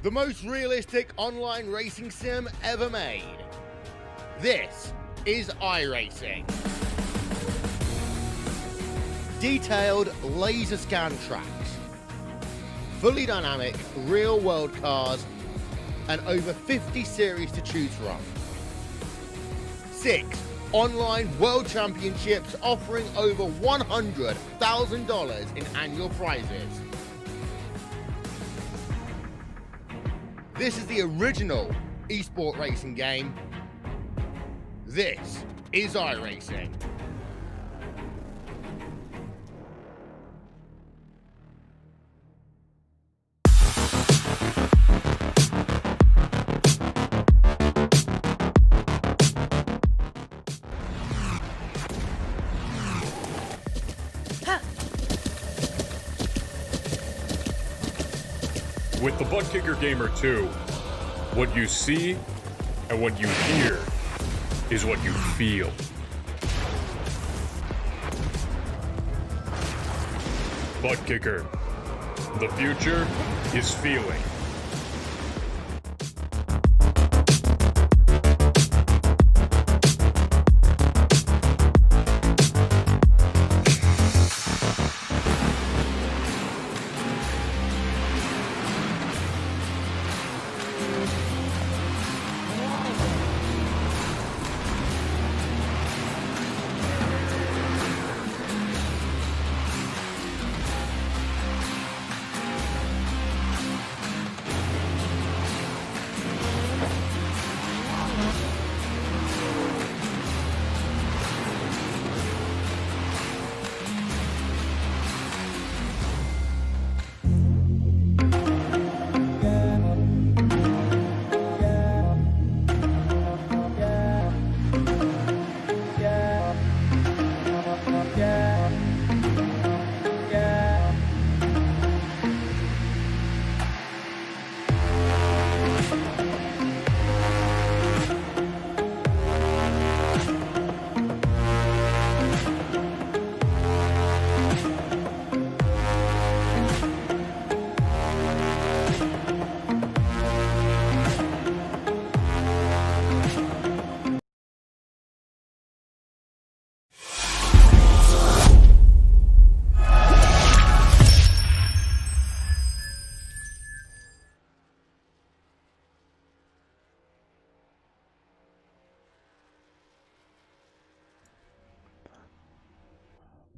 the most realistic online racing sim ever made. This is iRacing. Detailed laser scan tracks, fully dynamic real world cars, and over 50 series to choose from. 6 online world championships offering over $100,000 in annual prizes. This is the original esport racing game. This is iRacing. With the Butt Kicker Gamer 2, what you see and what you hear is what you feel. Butt Kicker. The future is feeling.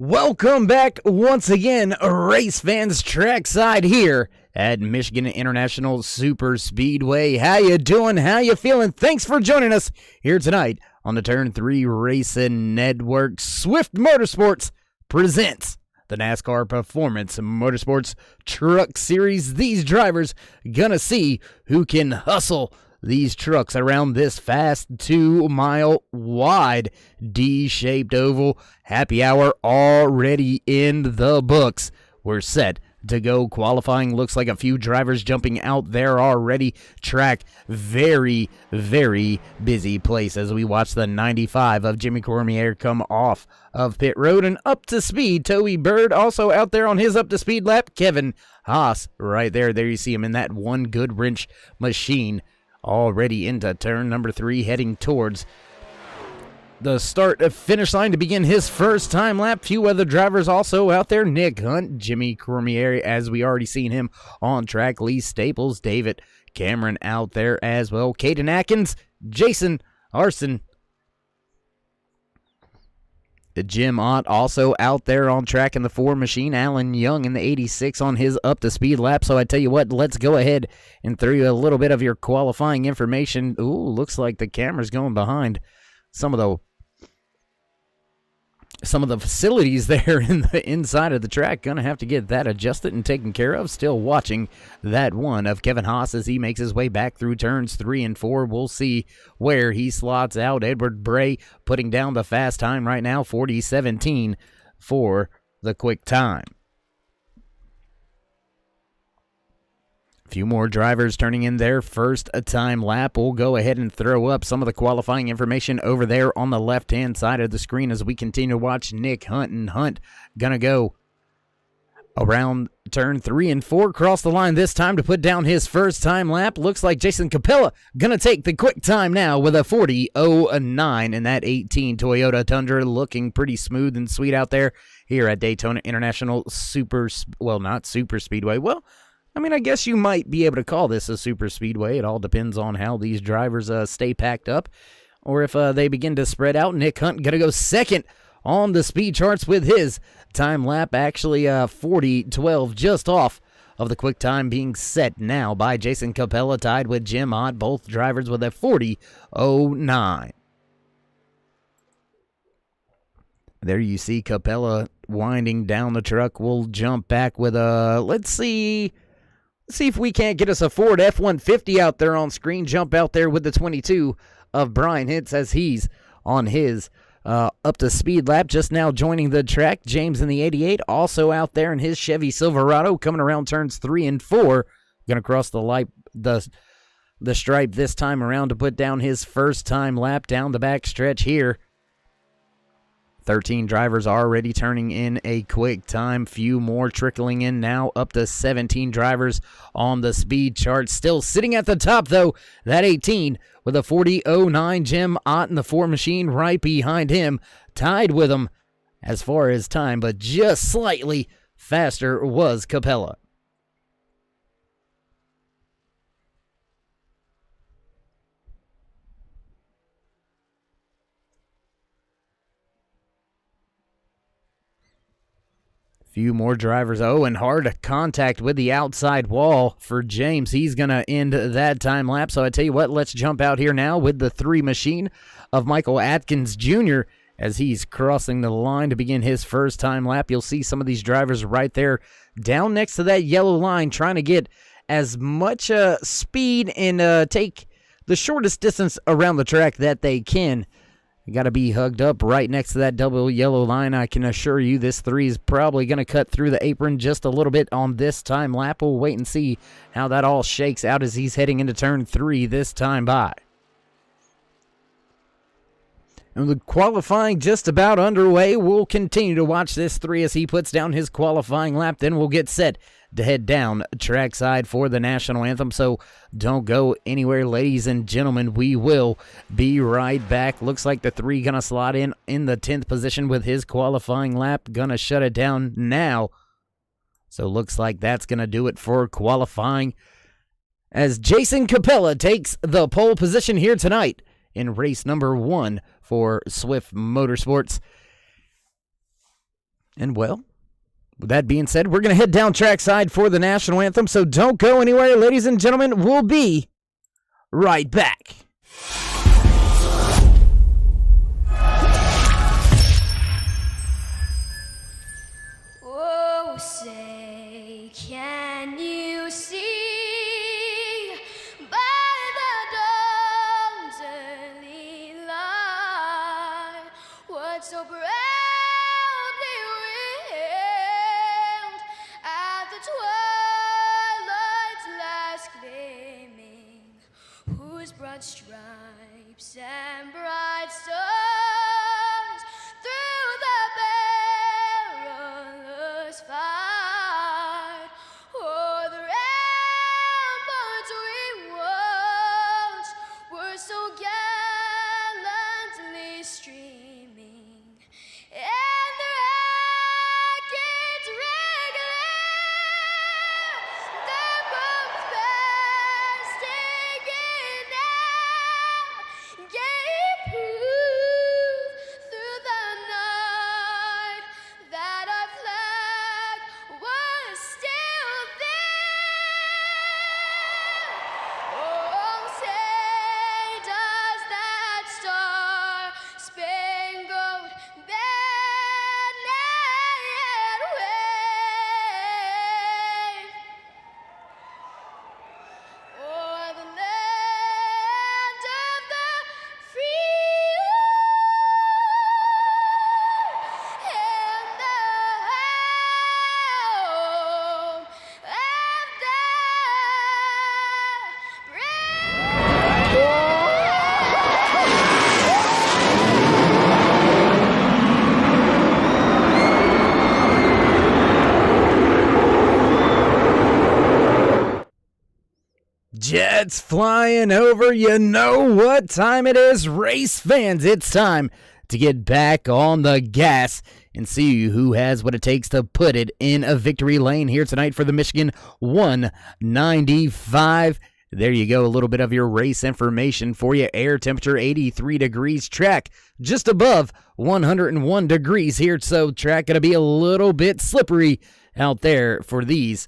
Welcome back once again, race fans, trackside here at Michigan International Super Speedway. How you doing? How you feeling? Thanks for joining us here tonight on the Turn 3 Racing Network. Swift Motorsports presents the NASCAR Performance Motorsports Truck Series. These drivers gonna see who can hustle these trucks around this fast 2-mile wide D-shaped oval. Happy hour already in the books. We're set to go. Qualifying looks like a few drivers jumping out there already. Track very, very busy place as we watch the 95 of Jimmy Cormier come off of pit road and up to speed. Toby Bird also out there on his up to speed lap. Kevin Haas right there. There you see him in that one good wrench machine. Already into turn number 3, heading towards the start-finish line to begin his first time lap. Few other drivers also out there. Nick Hunt, Jimmy Cormier, as we already seen him on track. Lee Staples, David Cameron out there as well. Caden Atkins, Jason Arson, Jim Ott also out there on track in the 4 machine. Alan Young in the 86 on his up-to-speed lap. So I tell you what, let's go ahead and throw you a little bit of your qualifying information. Ooh, looks like the camera's going behind some of the facilities there in the inside of the track. Gonna have to get that adjusted and taken care of. Still watching that one of Kevin Haas as he makes his way back through turns 3 and 4. We'll see where he slots out. Edward Bray putting down the fast time right now, 40:17 for the quick time. few more drivers turning in their first time lap. We'll go ahead and throw up some of the qualifying information over there on the left-hand side of the screen as we continue to watch Nick Hunt. And Hunt gonna go Around turn 3 and 4, cross the line this time to put down his first time lap. Looks like Jason Capella gonna take the quick time now with a 40.09 in that 18 Toyota Tundra, looking pretty smooth and sweet out there here at Daytona International not Super Speedway. Well, I mean, I guess you might be able to call this a super speedway. It all depends on how these drivers stay packed up or if they begin to spread out. Nick Hunt going to go second on the speed charts with his time lap, actually 40.12, just off of the quick time being set now by Jason Capella, tied with Jim Ott, both drivers with a 40.09. There you see Capella winding down the truck. We'll jump back with let's see if we can't get us a Ford F-150 out there on screen. Jump out there with the 22 of Brian Hitz as he's on his up to speed lap, just now joining the track. James in the 88 also out there in his Chevy Silverado, coming around turns 3 and 4. Gonna cross the stripe this time around to put down his first time lap down the back stretch here. 13 drivers already turning in a quick time. Few more trickling in now, up to 17 drivers on the speed chart. Still sitting at the top, though, that 18 with a 40.09. Jim Ott in the 4 machine right behind him, tied with him as far as time, but just slightly faster was Capella. Few more drivers. Oh, and hard contact with the outside wall for James. He's going to end that time lap. So I tell you what, let's jump out here now with the 3 machine of Michael Atkins Jr. as he's crossing the line to begin his first time lap. You'll see some of these drivers right there down next to that yellow line trying to get as much speed and take the shortest distance around the track that they can. You got to be hugged up right next to that double yellow line. I can assure you this 3 is probably going to cut through the apron just a little bit on this time lap. We'll wait and see how that all shakes out as he's heading into turn 3 this time by. And the qualifying just about underway. We'll continue to watch this 3 as he puts down his qualifying lap. Then we'll get set to head down trackside for the national anthem. So don't go anywhere, ladies and gentlemen. We will be right back. Looks like the 3 gonna slot in the 10th position with his qualifying lap. Gonna shut it down now. So looks like that's gonna do it for qualifying as Jason Capella takes the pole position here tonight in race number 1 for Swift Motorsports. And well, with that being said, we're going to head down trackside for the national anthem, so don't go anywhere, ladies and gentlemen. We'll be right back. Oh, say, can you see by the dawn's early light what so proudly wailed at the twilight's last gleaming, whose broad stripes and bright stars through the perilous fight o'er the ramparts we watched were so gallantly streaming, and the rockets regular, the bombs bursting in air, gave jets flying over. You know what time it is, race fans. It's time to get back on the gas and see who has what it takes to put it in a victory lane here tonight for the Michigan 195. There you go, a little bit of your race information for you. Air temperature 83 degrees, track just above 101 degrees here, so track going to be a little bit slippery out there for these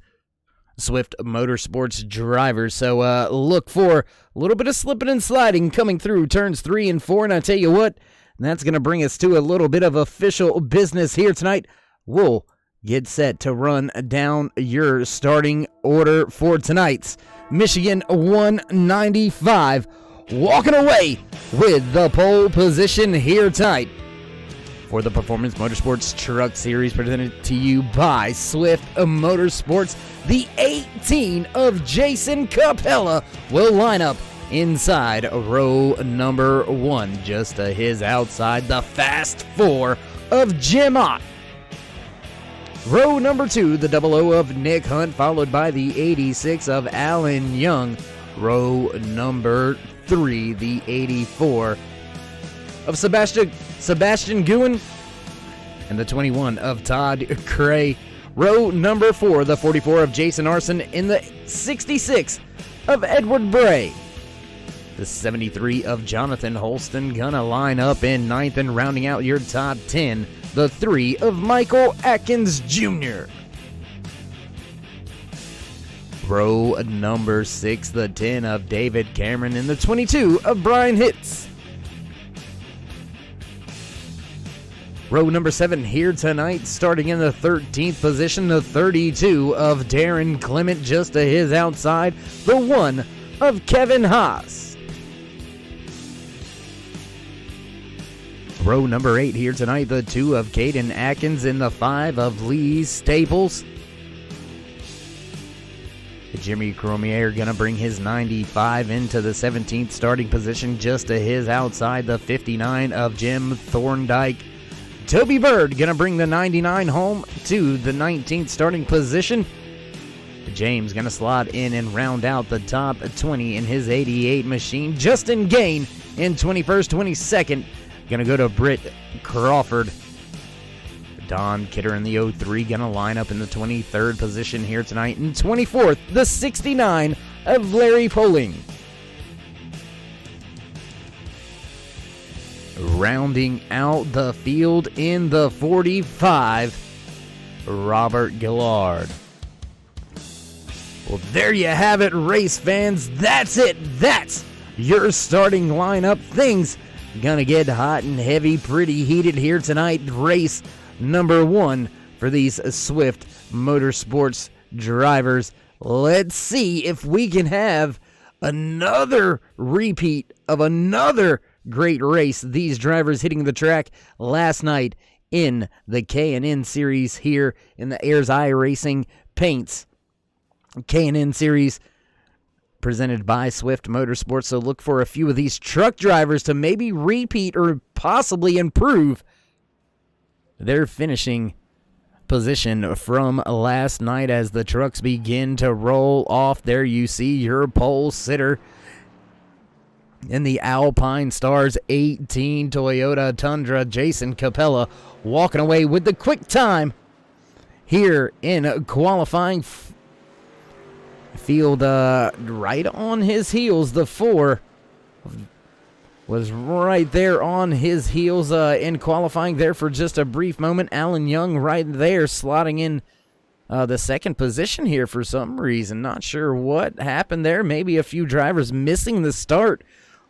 Swift Motorsports drivers. So look for a little bit of slipping and sliding coming through turns 3 and 4, and I tell you what, that's going to bring us to a little bit of official business here tonight. We'll get set to run down your starting order for tonight's Michigan 195, walking away with the pole position here tonight for the Performance Motorsports Truck Series, presented to you by Swift Motorsports. The 18 of Jason Capella will line up inside row number 1, just to his outside. The Fast 4 of Jim Ott. Row number 2, the 00 of Nick Hunt, followed by the 86 of Alan Young. Row number 3, the 84 of Sebastian Guin, and the 21 of Todd Cray. Row number 4, the 44 of Jason Arson, in the 66 of Edward Bray. The 73 of Jonathan Holston gonna line up in 9th, and rounding out your top 10, the 3 of Michael Atkins Jr. Row number 6, the 10 of David Cameron, and the 22 of Brian Hitz. Row number 7 here tonight, starting in the 13th position, the 32 of Darren Clement, just to his outside, the 1 of Kevin Haas. Row number 8 here tonight, the 2 of Caden Atkins, and the 5 of Lee Staples. Jimmy Cormier going to bring his 95 into the 17th starting position, just to his outside, the 59 of Jim Thorndike. Toby Bird going to bring the 99 home to the 19th starting position. James going to slot in and round out the top 20 in his 88 machine. Justin Gain in 21st, 22nd. Going to go to Britt Crawford. Don Kidder in the 03 going to line up in the 23rd position here tonight. And 24th, the 69 of Larry Poling. Rounding out the field in the 45, Robert Gillard. Well, there you have it, race fans. That's it. That's your starting lineup. Things gonna get hot and heavy, pretty heated here tonight. Race number 1 for these Swift Motorsports drivers. Let's see if we can have another repeat of another great race. These drivers hitting the track last night in the K&N Series here in the Ayers iRacing Paints K&N Series, presented by Swift Motorsports. So look for a few of these truck drivers to maybe repeat or possibly improve their finishing position from last night as the trucks begin to roll off. There you see your pole sitter in the Alpine Stars 18 Toyota Tundra, Jason Capella, walking away with the quick time here in qualifying. Field right on his heels. The 4 was right there on his heels in qualifying there for just a brief moment. Alan Young right there slotting in the second position here for some reason. Not sure what happened there. Maybe a few drivers missing the start.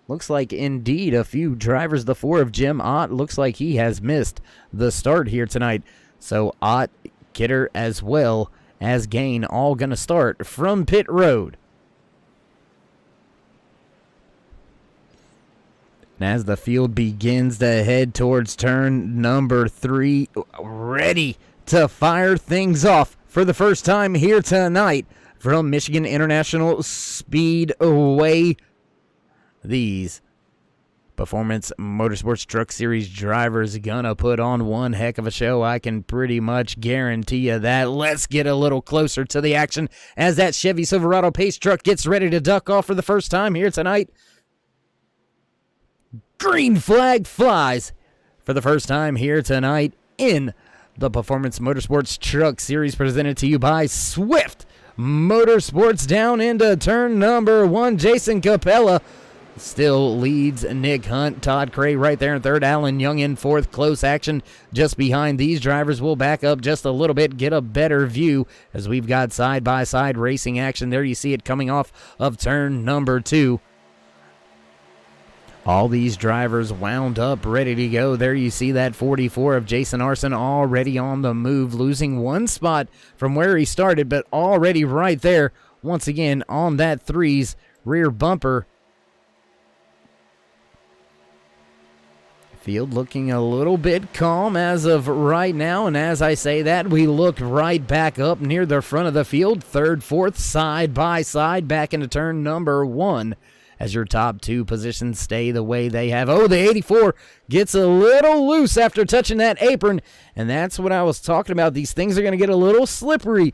Looks like indeed a few drivers. The 4 of Jim Ott looks like he has missed the start here tonight. So Ott, Kidder, as well as Gain, all going to start from pit road. And as the field begins to head towards turn number 3, ready to fire things off for the first time here tonight from Michigan International Speedway, these Performance Motorsports Truck Series drivers gonna put on one heck of a show. I can pretty much guarantee you that. Let's get a little closer to the action as that Chevy Silverado pace truck gets ready to duck off for the first time here tonight. Green flag flies for the first time here tonight in the Performance Motorsports Truck Series, presented to you by Swift Motorsports. Down into turn number 1, Jason Capella still leads Nick Hunt. Todd Cray right there in third. Alan Young in fourth. Close action just behind these drivers. We'll back up just a little bit, get a better view as we've got side-by-side racing action. There you see it coming off of turn number 2. All these drivers wound up, ready to go. There you see that 44 of Jason Arson already on the move, losing one spot from where he started, but already right there once again on that 3's rear bumper. Field looking a little bit calm as of right now, and as I say that, we look right back up near the front of the field. Third, fourth, side by side, back into turn number 1 as your top 2 positions stay the way they have. Oh, the 84 gets a little loose after touching that apron, and that's what I was talking about. These things are going to get a little slippery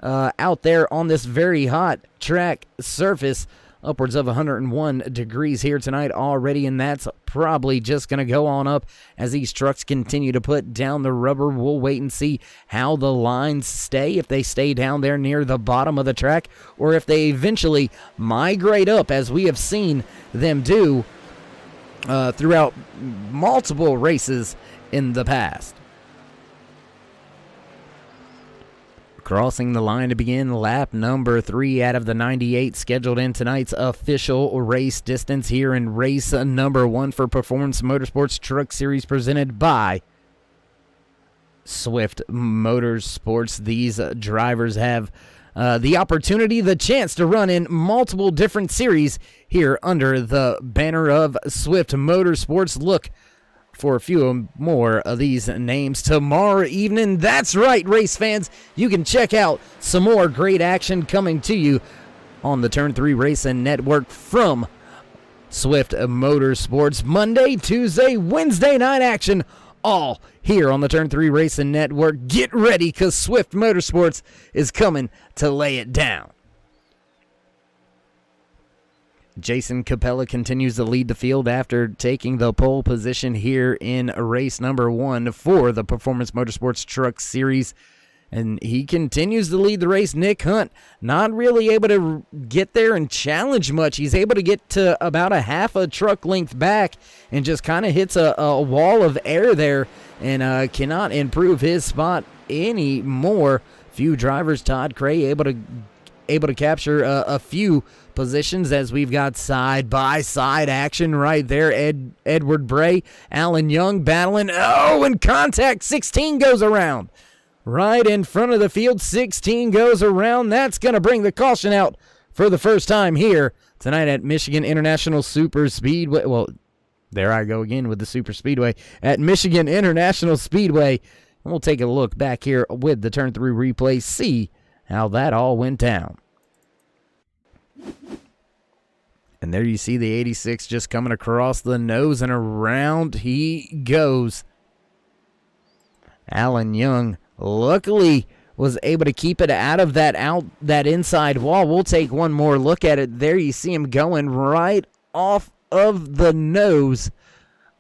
out there on this very hot track surface. Upwards of 101 degrees here tonight already, and that's probably just going to go on up as these trucks continue to put down the rubber. We'll wait and see how the lines stay, if they stay down there near the bottom of the track, or if they eventually migrate up, as we have seen them do throughout multiple races in the past. Crossing the line to begin lap number 3 out of the 98 scheduled in tonight's official race distance here in race number 1 for Performance Motorsports Truck Series, presented by Swift Motorsports. These drivers have the opportunity, the chance to run in multiple different series here under the banner of Swift Motorsports. Look for a few more of these names tomorrow evening. That's right, race fans. You can check out some more great action coming to you on the Turn 3 Racing Network from Swift Motorsports. Monday, Tuesday, Wednesday night action, all here on the Turn 3 Racing Network. Get ready, because Swift Motorsports is coming to lay it down. Jason Capella continues to lead the field after taking the pole position here in race number 1 for the Performance Motorsports Truck Series. And he continues to lead the race. Nick Hunt not really able to get there and challenge much. He's able to get to about a half a truck length back and just kind of hits a wall of air there and cannot improve his spot anymore. Few drivers, Todd Cray able to capture a few positions as we've got side-by-side action right there. Edward Bray, Alan Young battling. Oh, and contact. 16 goes around. Right in front of the field, 16 goes around. That's going to bring the caution out for the first time here tonight at Michigan International Super Speedway. Well, there I go again with the Super Speedway. At Michigan International Speedway. And we'll take a look back here with the Turn 3 replay, see how that all went down. And there you see the 86 just coming across the nose, and around he goes. Alan Young luckily was able to keep it out of that inside wall. We'll take one more look at it. There you see him going right off of the nose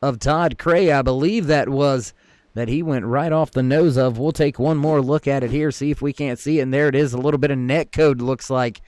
of Todd Cray. I believe that he went right off the nose of. We'll take one more look at it here, see if we can't see it. And there it is, a little bit of net code looks like.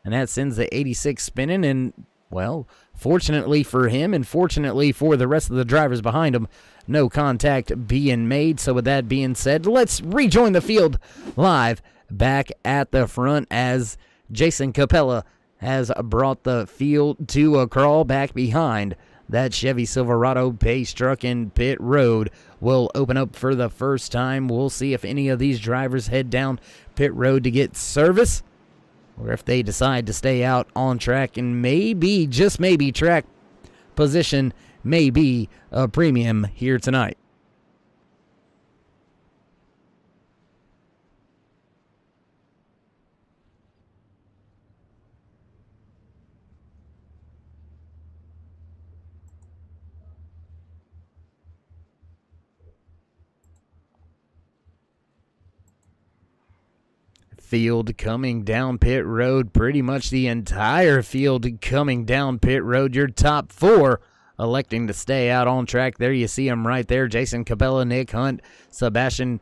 And that sends the 86 spinning, and, well, fortunately for him and fortunately for the rest of the drivers behind him, no contact being made. So with that being said, let's rejoin the field live back at the front as Jason Capella has brought the field to a crawl back behind that Chevy Silverado pace truck in pit road. Will open up for the first time. We'll see if any of these drivers head down pit road to get service, or if they decide to stay out on track, and maybe, just maybe, track position may be a premium here tonight. field coming down pit road, pretty much the entire field coming down pit road. Your top 4 electing to stay out on track. There you see them right there. Jason Capella, Nick Hunt, Sebastian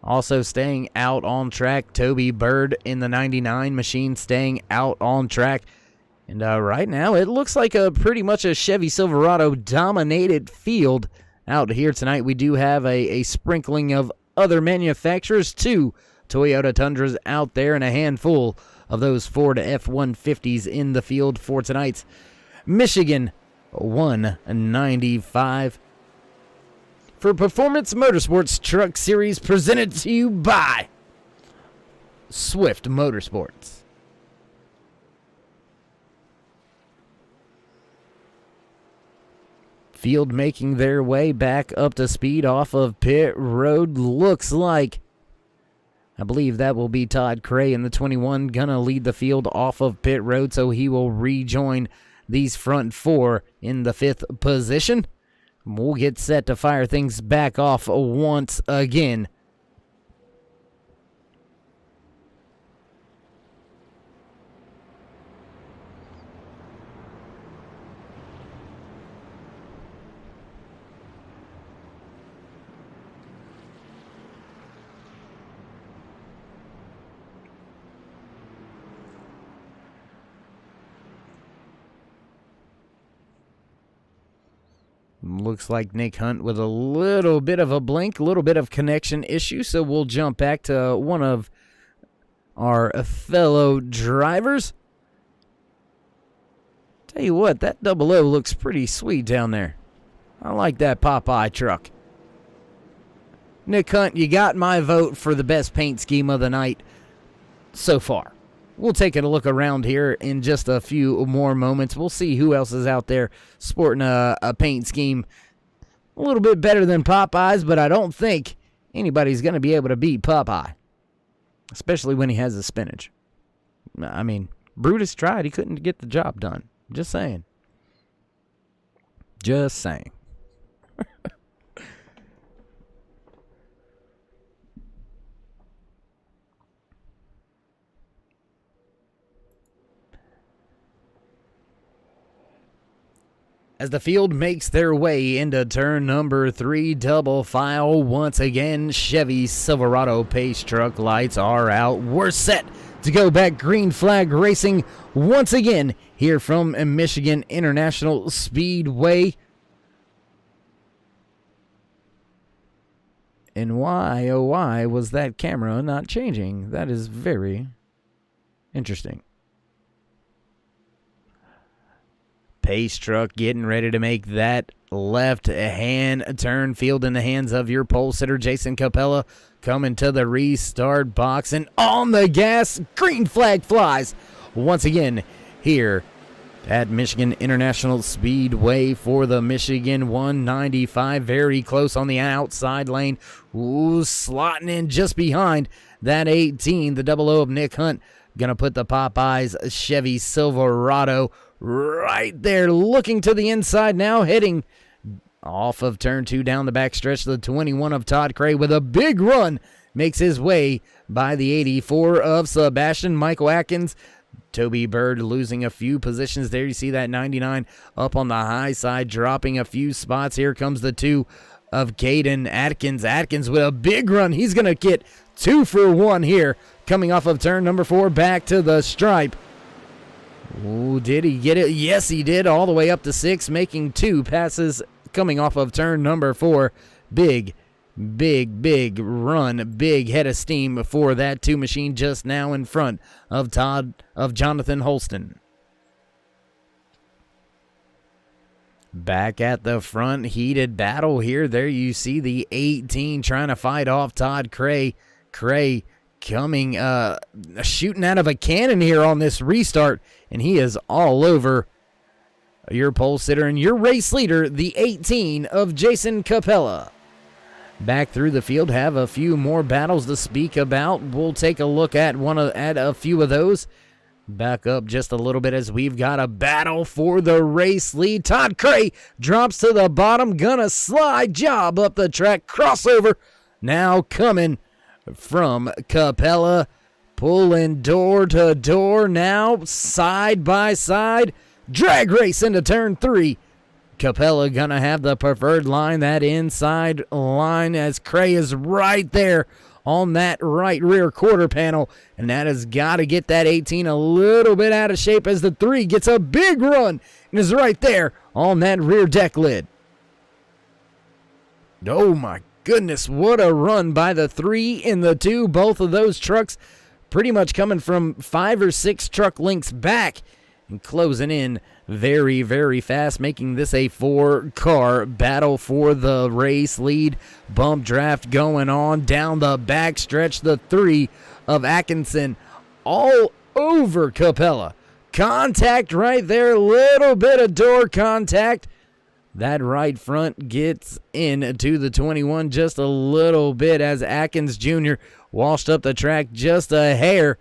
also staying out on track. Toby Bird in the 99 machine staying out on track. And right now it looks like pretty much a Chevy Silverado dominated field out here tonight. We do have a sprinkling of other manufacturers, 2 Toyota Tundras out there, and a handful of those Ford F-150s in the field for tonight's Michigan 195 for Performance Motorsports Truck Series, presented to you by Swift Motorsports. Field making their way back up to speed off of pit road. Looks like, I believe that will be Todd Cray in the 21, gonna lead the field off of pit road, so he will rejoin these front 4 in the 5th position. We'll get set to fire things back off once again. Looks like Nick Hunt with a little bit of a blink, a little bit of connection issue, so we'll jump back to one of our fellow drivers. Tell you what, that 00 looks pretty sweet down there. I like that Popeye truck. Nick Hunt, you got my vote for the best paint scheme of the night so far. We'll take a look around here in just a few more moments. We'll see who else is out there sporting a paint scheme a little bit better than Popeye's, but I don't think anybody's going to be able to beat Popeye, especially when he has the spinach. I mean, Brutus tried. He couldn't get the job done. Just saying. Just saying. As the field makes their way into turn number 3, double file once again. Chevy Silverado pace truck lights are out. We're set to go back green flag racing once again here from Michigan International Speedway. And why, oh why, was that camera not changing? That is very interesting. Pace truck getting ready to make that left hand turn. Field in the hands of your pole sitter, Jason Capella, coming to the restart box and on the gas. Green flag flies once again here at Michigan International Speedway for the Michigan 195. Very close on the outside lane. Ooh, slotting in just behind that 18, the 00 of Nick Hunt. Gonna put the Popeyes Chevy Silverado right there, looking to the inside now, heading off of turn 2 down the backstretch. The 21 of Todd Cray with a big run makes his way by the 84 of Sebastian Michael Atkins. Toby Bird losing a few positions there. You see that 99 up on the high side, dropping a few spots. Here comes the 2 of Caden Atkins. Atkins with a big run. He's going to get 2 for 1 here, coming off of turn number 4 back to the stripe. Ooh, did he get it? Yes, he did, all the way up to 6, making 2 passes coming off of turn number 4. Big run, big head of steam for that 2 machine just now in front of Jonathan Holston. Back at the front, heated battle here. There you see the 18 trying to fight off Todd Cray. Cray coming, shooting out of a cannon here on this restart, and he is all over your pole sitter and your race leader, the 18 of Jason Capella. Back through the field, have a few more battles to speak about. We'll take a look at a few of those. Back up just a little bit as we've got a battle for the race lead. Todd Cray drops to the bottom, gonna slide job up the track, crossover now coming from Capella. pulling door to door now, side by side. Drag race into turn 3. Capella gonna have the preferred line, that inside line, as Cray is right there on that right rear quarter panel, and that has got to get that 18 a little bit out of shape as the 3 gets a big run and is right there on that rear deck lid. Oh my goodness, what a run by the 3 and the 2. Both of those trucks pretty much coming from 5 or 6 truck lengths back and closing in very, very fast, making this a 4-car battle for the race lead. Bump draft going on down the back stretch. The 3 of Atkinson all over Capella. Contact right there, little bit of door contact. That right front gets into the 21 just a little bit as Atkins Jr. washed up the track just a hair.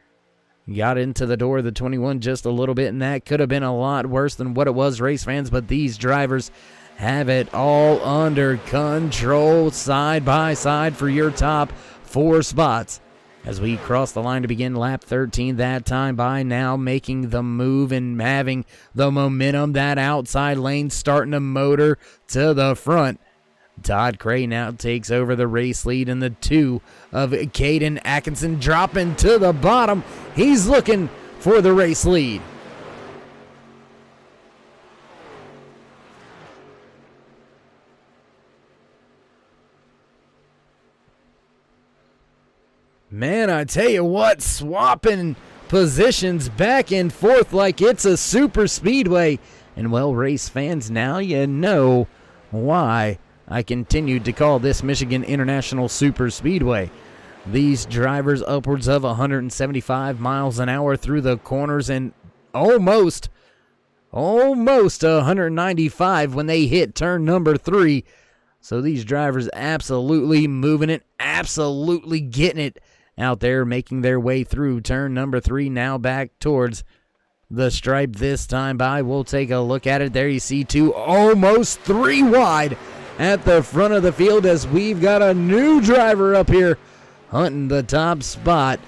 Got into the door of the 21 just a little bit, and that could have been a lot worse than what it was, race fans, but these drivers have it all under control, side by side for your top 4 spots. As we cross the line to begin lap 13, that time by now making the move and having the momentum, that outside lane starting to motor to the front. Todd Cray now takes over the race lead, and the 2 of Caden Atkinson dropping to the bottom. He's looking for the race lead. Man, I tell you what, swapping positions back and forth like it's a super speedway. And well, race fans, now you know why I continued to call this Michigan International Super Speedway. These drivers upwards of 175 miles an hour through the corners and almost 195 when they hit turn number 3. So these drivers absolutely moving it, absolutely getting it out there, making their way through turn number 3, now back towards the stripe this time by. We'll take a look at it. There you see 2, almost 3 wide at the front of the field as we've got a new driver up here hunting the top spot.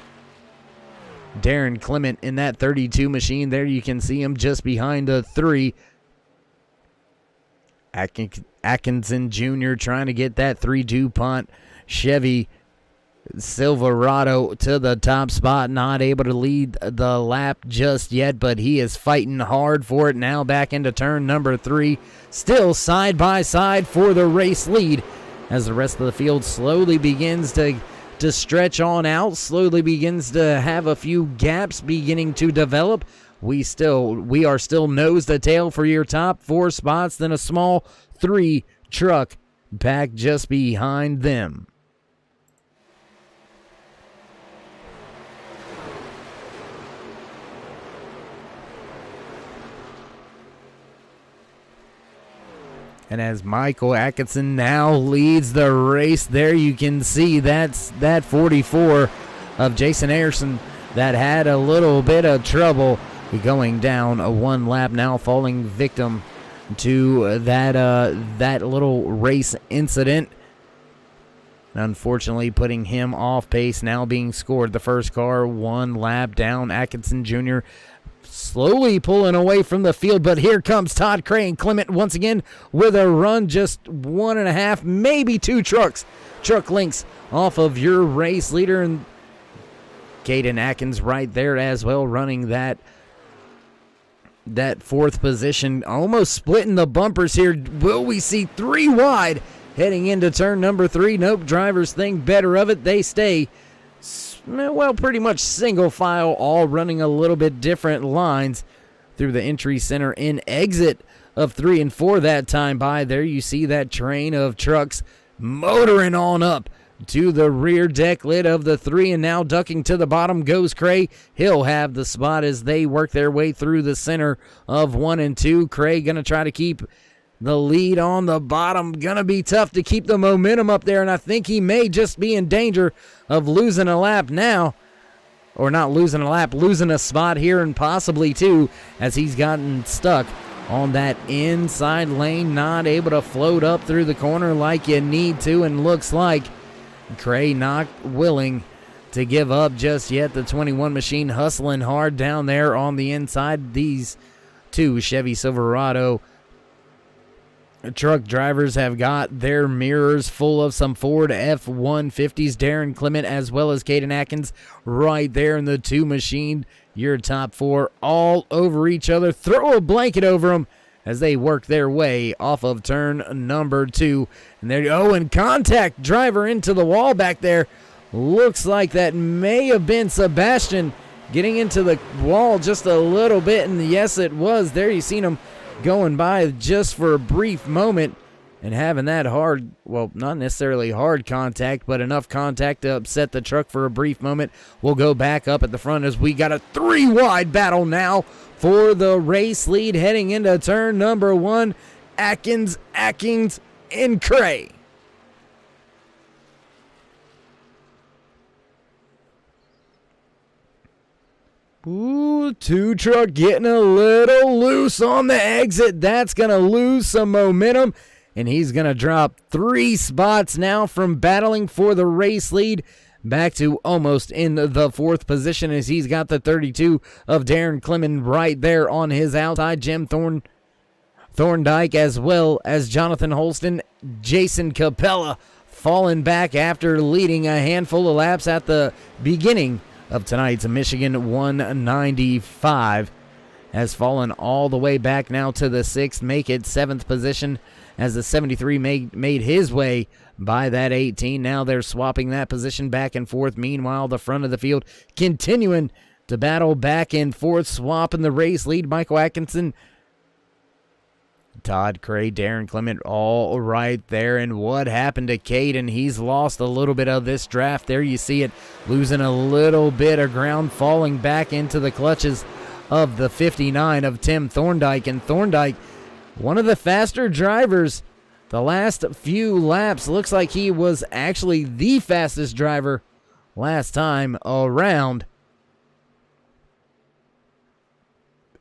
Darren Clement in that 32 machine. There you can see him just behind the 3. Atkinson Jr. trying to get that 3 DuPont Chevy Silverado to the top spot, not able to lead the lap just yet, but he is fighting hard for it now back into turn number 3, still side by side for the race lead as the rest of the field slowly begins to stretch on out, slowly begins to have a few gaps beginning to develop. We are still nose to tail for your top 4 spots, then a small 3 truck back just behind them. And as Michael Atkinson now leads the race, there you can see that's that 44 of Jason Ayerson that had a little bit of trouble going down a 1 lap, now falling victim to that little race incident. Unfortunately, putting him off pace, now being scored. The first car 1 lap down. Atkinson Jr. slowly pulling away from the field, but here comes Todd Cray and Clement once again with a run just 1.5, maybe 2 truck lengths off of your race leader. And Caden Atkins right there as well, running that 4th position, almost splitting the bumpers here. Will we see 3 wide heading into turn number 3? Nope, drivers think better of it. They stay, well, pretty much single file, all running a little bit different lines through the entry, center, and exit of 3 and 4 that time by. There you see that train of trucks motoring on up to the rear deck lid of the 3, and now ducking to the bottom goes Cray. He'll have the spot as they work their way through the center of 1 and 2. Cray gonna try to keep the lead on the bottom. Gonna be tough to keep the momentum up there, and I think he may just be in danger of losing a lap now. Or not losing a lap, losing a spot here, and possibly 2, as he's gotten stuck on that inside lane, not able to float up through the corner like you need to, and looks like Cray not willing to give up just yet. The 21 machine hustling hard down there on the inside. These two Chevy Silverado truck drivers have got their mirrors full of some Ford F-150s. Darren Clement as well as Caden Atkins right there in the two machine. Your top four all over each other. Throw a blanket over them as they work their way off of turn number 2. And there you go. And contact, driver into the wall back there. Looks like that may have been Sebastian getting into the wall just a little bit. And yes, it was. There you seen him going by just for a brief moment and having that hard, well, not necessarily hard contact, but enough contact to upset the truck for a brief moment. We'll go back up at the front as we got a 3-wide battle now for the race lead heading into turn number 1. Atkins, and Cray. Ooh, two truck getting a little loose on the exit. That's going to lose some momentum, and he's going to drop 3 spots now from battling for the race lead back to almost in the 4th position as he's got the 32 of Darren Clement right there on his outside. Jim Thorndike as well as Jonathan Holston. Jason Capella falling back after leading a handful of laps at the beginning of tonight's Michigan 195 has fallen all the way back now to the 6th, make it 7th position as the 73 made his way by that 18. Now they're swapping that position back and forth. Meanwhile, the front of the field continuing to battle back and forth, swapping the race lead. Michael Atkinson, Todd Cray, Darren Clement all right there. And what happened to Caden? He's lost a little bit of this draft. There you see it, losing a little bit of ground, falling back into the clutches of the 59 of Tim Thorndike. And Thorndike, one of the faster drivers the last few laps. Looks like he was actually the fastest driver last time around.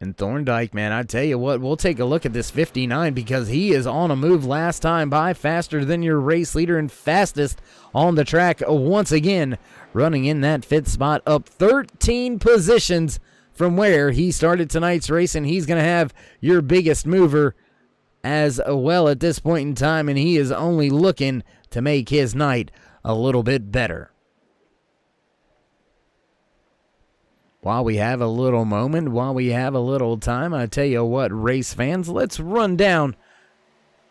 And Thorndike, man, I tell you what, we'll take a look at this 59 because he is on a move last time by, faster than your race leader and fastest on the track once again, running in that 5th spot, up 13 positions from where he started tonight's race, and he's going to have your biggest mover as well at this point in time, and he is only looking to make his night a little bit better. While we have a little moment, while we have a little time, I tell you what, race fans, let's run down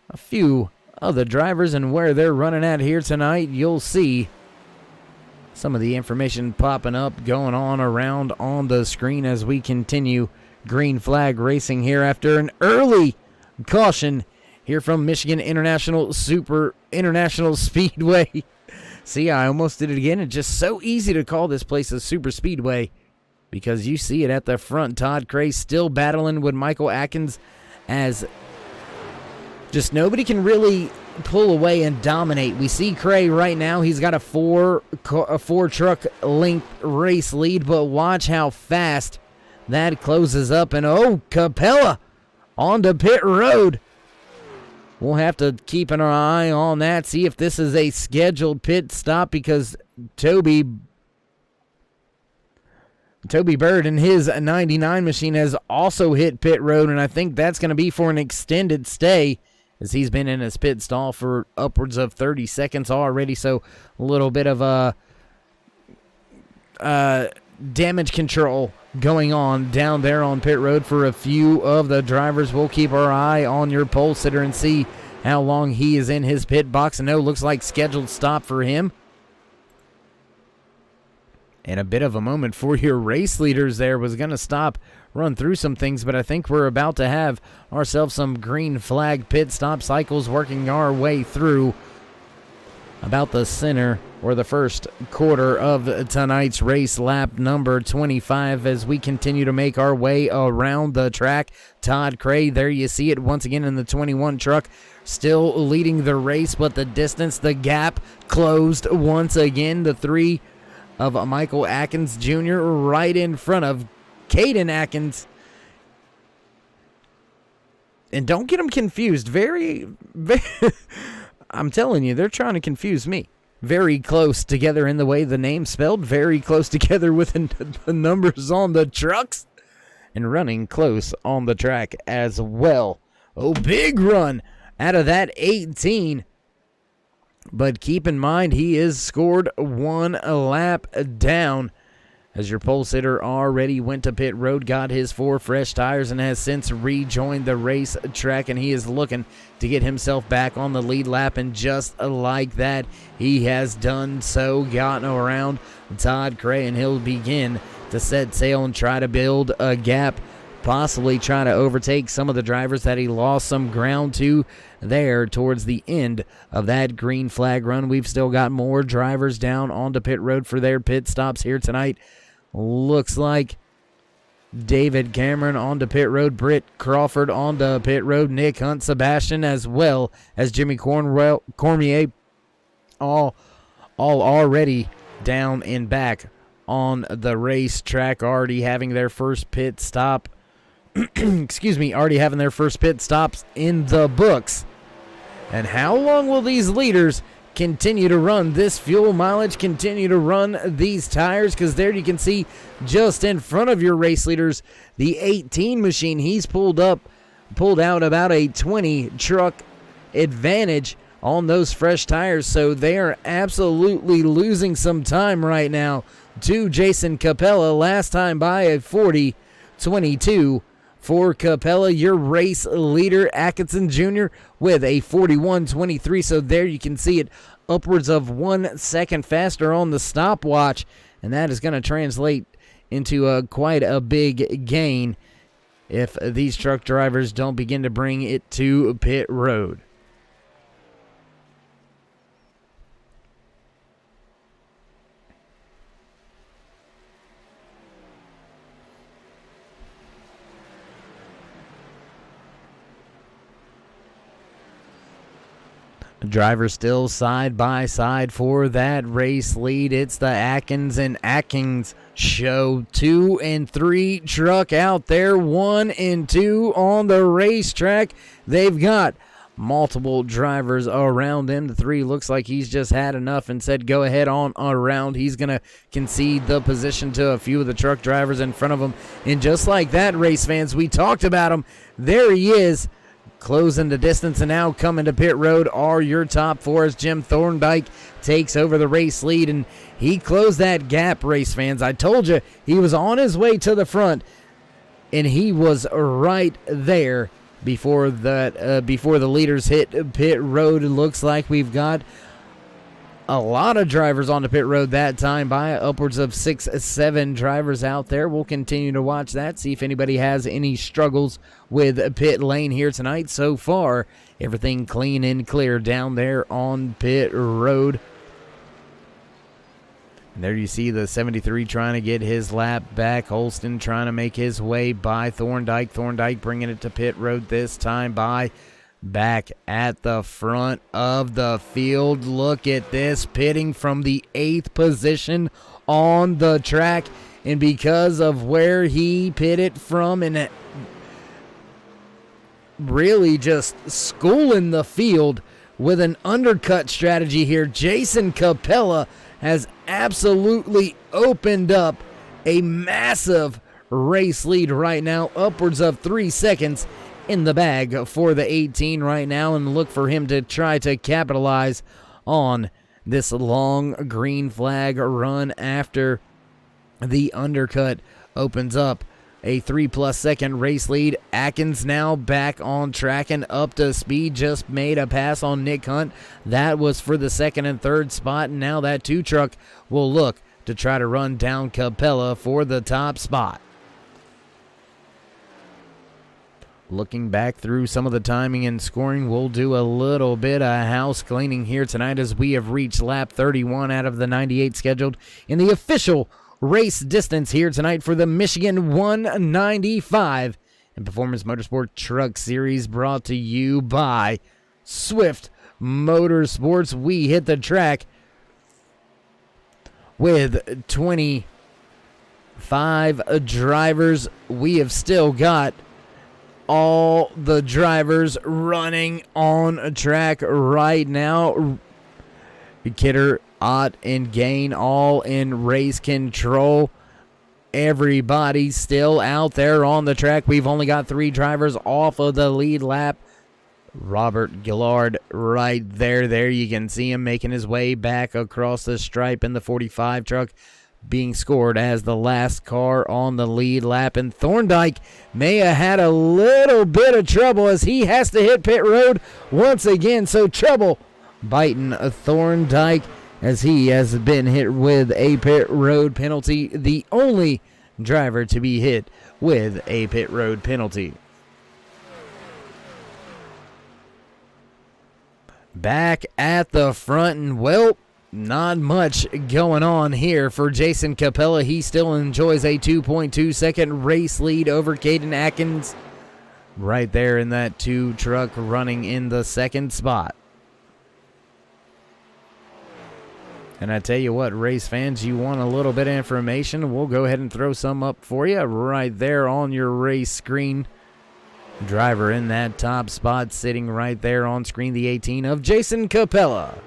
a few of the drivers and where they're running at here tonight. You'll see some of the information popping up, going on around on the screen as we continue green flag racing here after an early caution here from Michigan International Speedway. See, I almost did it again. It's just so easy to call this place a super speedway because you see it at the front. Todd Cray still battling with Michael Atkins as just nobody can really pull away and dominate. We see Cray right now. He's got a four truck length race lead, but watch how fast that closes up. And oh, Capella onto pit road. We'll have to keep an eye on that, see if this is a scheduled pit stop because Toby Bird and his 99 machine has also hit pit road, and I think that's going to be for an extended stay as he's been in his pit stall for upwards of 30 seconds already, so a little bit of damage control going on down there on pit road for a few of the drivers. We'll keep our eye on your pole sitter and see how long he is in his pit box. And no, looks like scheduled stop for him. And a bit of a moment for your race leaders there. Was going to stop, run through some things, but I think we're about to have ourselves some green flag pit stop cycles working our way through about the center or the first quarter of tonight's race, lap number 25, as we continue to make our way around the track. Todd Cray, there you see it once again in the 21 truck, still leading the race, but the distance, the gap closed once again. The 3 of Michael Atkins Jr. right in front of Caden Atkins. And don't get them confused. Very I'm telling you, they're trying to confuse me. very close together in the way the name's spelled, very close together with the numbers on the trucks, and running close on the track as well. Oh, big run out of that 18. But keep in mind, he is scored one lap down, as your pole sitter already went to pit road, got his 4 fresh tires, and has since rejoined the race track, and he is looking to get himself back on the lead lap. And just like that, he has done so, gotten around Todd Cray, and he'll begin to set sail and try to build a gap, possibly try to overtake some of the drivers that he lost some ground to there towards the end of that green flag run. We've still got more drivers down onto pit road for their pit stops here tonight. Looks like David Cameron onto pit road, Britt Crawford onto pit road, Nick Hunt, Sebastian, as well as Jimmy Cormier, all already down and back on the racetrack, already having their first pit stop. Already having their first pit stops in the books. And how long will these leaders continue to run this fuel mileage, continue to run these tires? Because there you can see just in front of your race leaders, the 18 machine, he's pulled out about a 20 truck advantage on those fresh tires. So they are absolutely losing some time right now to Jason Capella. Last time by a 40-22 for Capella, your race leader, Atkinson Jr., with a 41-23. So there you can see it, upwards of 1 second faster on the stopwatch, and that is going to translate into quite a big gain if these truck drivers don't begin to bring it to pit road. Drivers still side by side for that race lead. It's the Atkins and Atkins show. 2 and 3 truck out there. 1 and 2 on the racetrack. They've got multiple drivers around them. The 3 looks like he's just had enough and said go ahead on around. He's going to concede the position to a few of the truck drivers in front of him. And just like that, race fans, we talked about him. There he is, closing the distance, and now coming to pit road are your top 4 as Jim Thorndike takes over the race lead, and he closed that gap, race fans. I told you he was on his way to the front, and he was right there before the leaders hit pit road. It looks like we've got a lot of drivers on the pit road that time, by upwards of 6-7 drivers out there. We'll continue to watch that, see if anybody has any struggles with pit lane here tonight. So far, everything clean and clear down there on pit road. And there you see the 73 trying to get his lap back. Holston trying to make his way by Thorndike. Thorndike bringing it to pit road this time by back at the front of the field. Look at this, pitting from the 8th position on the track, and because of where he pitted from and really just schooling the field with an undercut strategy here, Jason Capella has absolutely opened up a massive race lead right now, upwards of 3 seconds in the bag for the 18 right now, and look for him to try to capitalize on this long green flag run after the undercut opens up a 3+ second race lead. Atkins now back on track and up to speed, just made a pass on Nick Hunt. That was for the 2nd and 3rd spot, and now that 2 truck will look to try to run down Capella for the top spot. Looking back through some of the timing and scoring, we'll do a little bit of house cleaning here tonight as we have reached lap 31 out of the 98 scheduled in the official race distance here tonight for the Michigan 195 and Performance Motorsport Truck Series, brought to you by Swift Motorsports. We hit the track with 25 drivers. We have still got all the drivers running on a track right now. Kidder Ott and Gain all in race control. Everybody's still out there on the track. We've only got 3 drivers off of the lead lap. Robert Gillard right there. There you can see him making his way back across the stripe in the 45 truck, being scored as the last car on the lead lap. And Thorndike may have had a little bit of trouble as he has to hit pit road once again. So trouble biting Thorndike as he has been hit with a pit road penalty. The only driver to be hit with a pit road penalty. Back at the front, and well, not much going on here for Jason Capella. He still enjoys a 2.2 second race lead over Caden Atkins. Right there in that 2 truck running in the second spot. And I tell you what, race fans, you want a little bit of information, we'll go ahead and throw some up for you right there on your race screen. Driver in that top spot sitting right there on screen, the 18 of Jason Capella.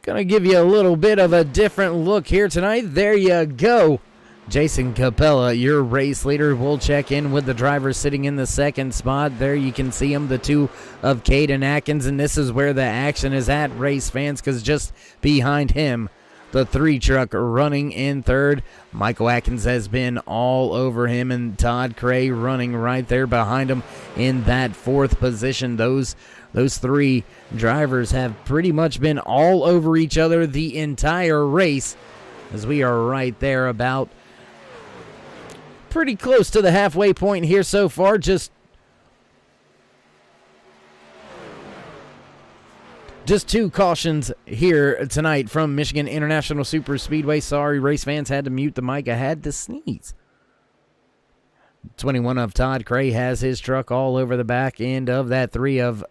Gonna give you a little bit of a different look here tonight. There you go. Jason Capella, your race leader, will check in with the driver sitting in the second spot. There you can see him, the 2 of Caden Atkins, and this is where the action is at, race fans, because just behind him, the 3 truck running in third. Michael Atkins has been all over him, and Todd Cray running right there behind him in that 4th position. Those 3 drivers have pretty much been all over each other the entire race, as we are right there about pretty close to the halfway point here so far. Just 2 cautions here tonight from Michigan International Super Speedway. Sorry, race fans, had to mute the mic. I had to sneeze. 21 of Todd Cray has his truck all over the back end of that 3 of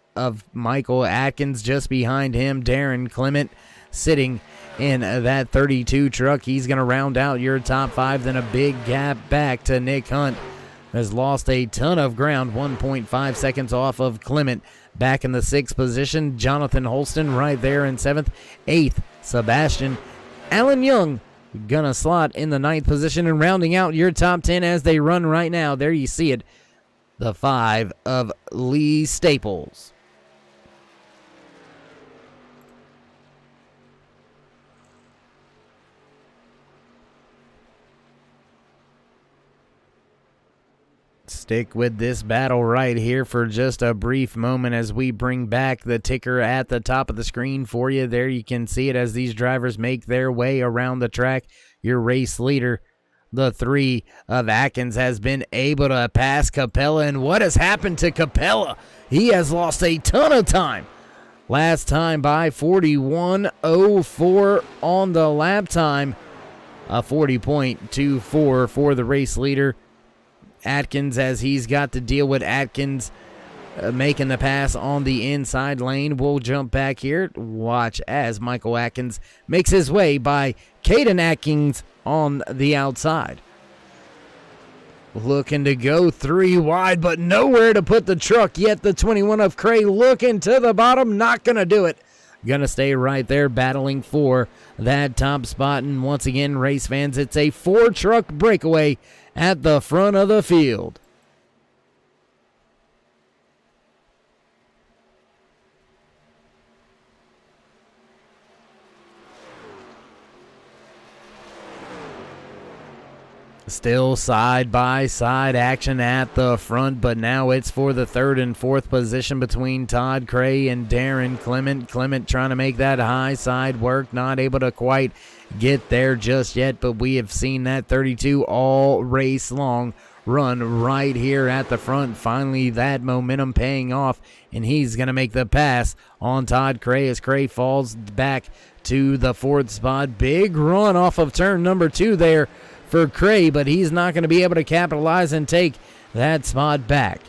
Michael Atkins. Just behind him, Darren Clement sitting in that 32 truck. He's going to round out your top 5. Then a big gap back to Nick Hunt. Has lost a ton of ground, 1.5 seconds off of Clement. Back in the 6th position, Jonathan Holston right there in 7th. 8th, Sebastian Allen Young gonna slot in the 9th position, and rounding out your top 10 as they run right now. There you see it, the 5 of Lee Staples. Stick with this battle right here for just a brief moment as we bring back the ticker at the top of the screen for you. There you can see it as these drivers make their way around the track. Your race leader, the 3 of Atkins, has been able to pass Capella. And what has happened to Capella? He has lost a ton of time. Last time by 41.04 on the lap time. A 40.24 for the race leader, Atkins, as he's got to deal with Atkins making the pass on the inside lane. We'll jump back here. Watch as Michael Atkins makes his way by Caden Atkins on the outside. Looking to go 3 wide, but nowhere to put the truck yet. The 21 of Cray looking to the bottom, not going to do it. Going to stay right there battling for that top spot. And once again, race fans, it's a 4-truck breakaway at the front of the field. Still side-by-side action at the front, but now it's for the 3rd and 4th position between Todd Cray and Darren Clement. Clement trying to make that high side work, not able to quite get there just yet, but we have seen that 32 all race long run right here at the front. Finally, that momentum paying off, and he's going to make the pass on Todd Cray as Cray falls back to the 4th spot. Big run off of turn number 2 there for Cray, but he's not going to be able to capitalize and take that spot back.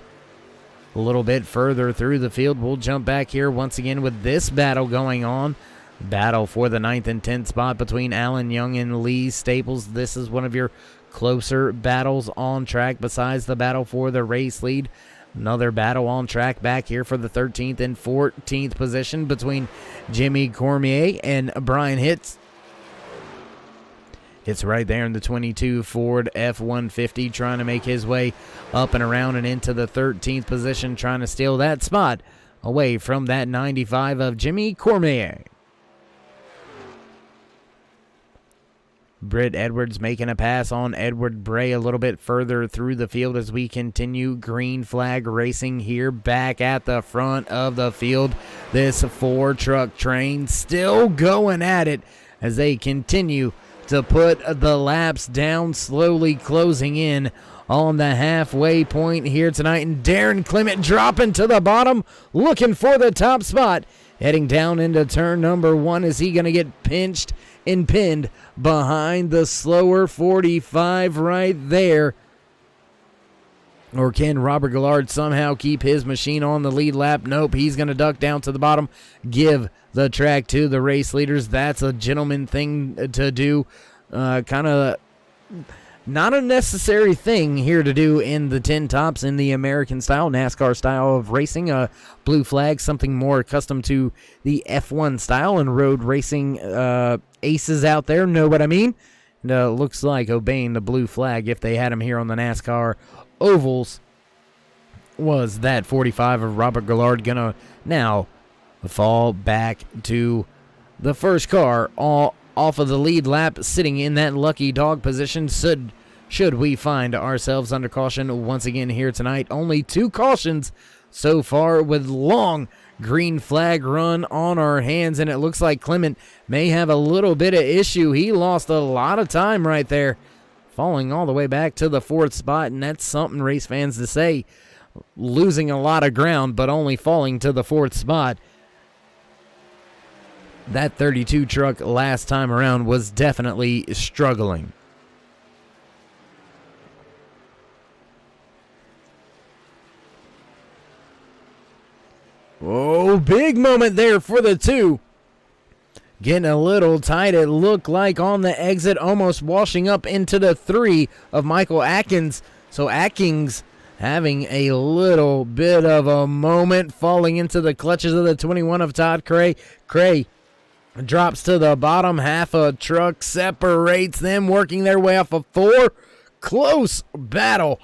A little bit further through the field, we'll jump back here once again with this battle going on. Battle for the 9th and 10th spot between Allen Young and Lee Staples. This is one of your closer battles on track besides the battle for the race lead. Another battle on track back here for the 13th and 14th position between Jimmy Cormier and Brian Hitz. It's right there in the 22 Ford F-150, trying to make his way up and around and into the 13th position, trying to steal that spot away from that 95 of Jimmy Cormier. Britt Edwards making a pass on Edward Bray a little bit further through the field as we continue green flag racing here back at the front of the field. This 4-truck train still going at it as they continue to put the laps down, slowly closing in on the halfway point here tonight. And Darren Clement dropping to the bottom, looking for the top spot. Heading down into turn number 1. Is he going to get pinched and pinned behind the slower 45 right there? Or can Robert Gillard somehow keep his machine on the lead lap? Nope, he's going to duck down to the bottom, give the track to the race leaders. That's a gentleman thing to do. Kind of not a necessary thing here to do in the 10 tops in the American style, NASCAR style of racing. Blue flag, something more accustomed to the F1 style and road racing aces out there know what I mean. And, looks like obeying the blue flag, if they had him here on the NASCAR ovals, was that 45 of Robert Gillard gonna now fall back to the first car off of the lead lap, sitting in that lucky dog position should we find ourselves under caution once again here tonight. Only 2 cautions so far with long green flag run on our hands, and it looks like Clement may have a little bit of issue. He lost a lot of time right there, falling all the way back to the 4th spot, and that's something race fans to say. Losing a lot of ground, but only falling to the 4th spot. That 32 truck last time around was definitely struggling. Oh, big moment there for the 2. Getting a little tight, it looked like on the exit, almost washing up into the 3 of Michael Atkins. So Atkins having a little bit of a moment, falling into the clutches of the 21 of Todd Cray. Cray drops to the bottom. Half a truck separates them, working their way off of 4. Close battle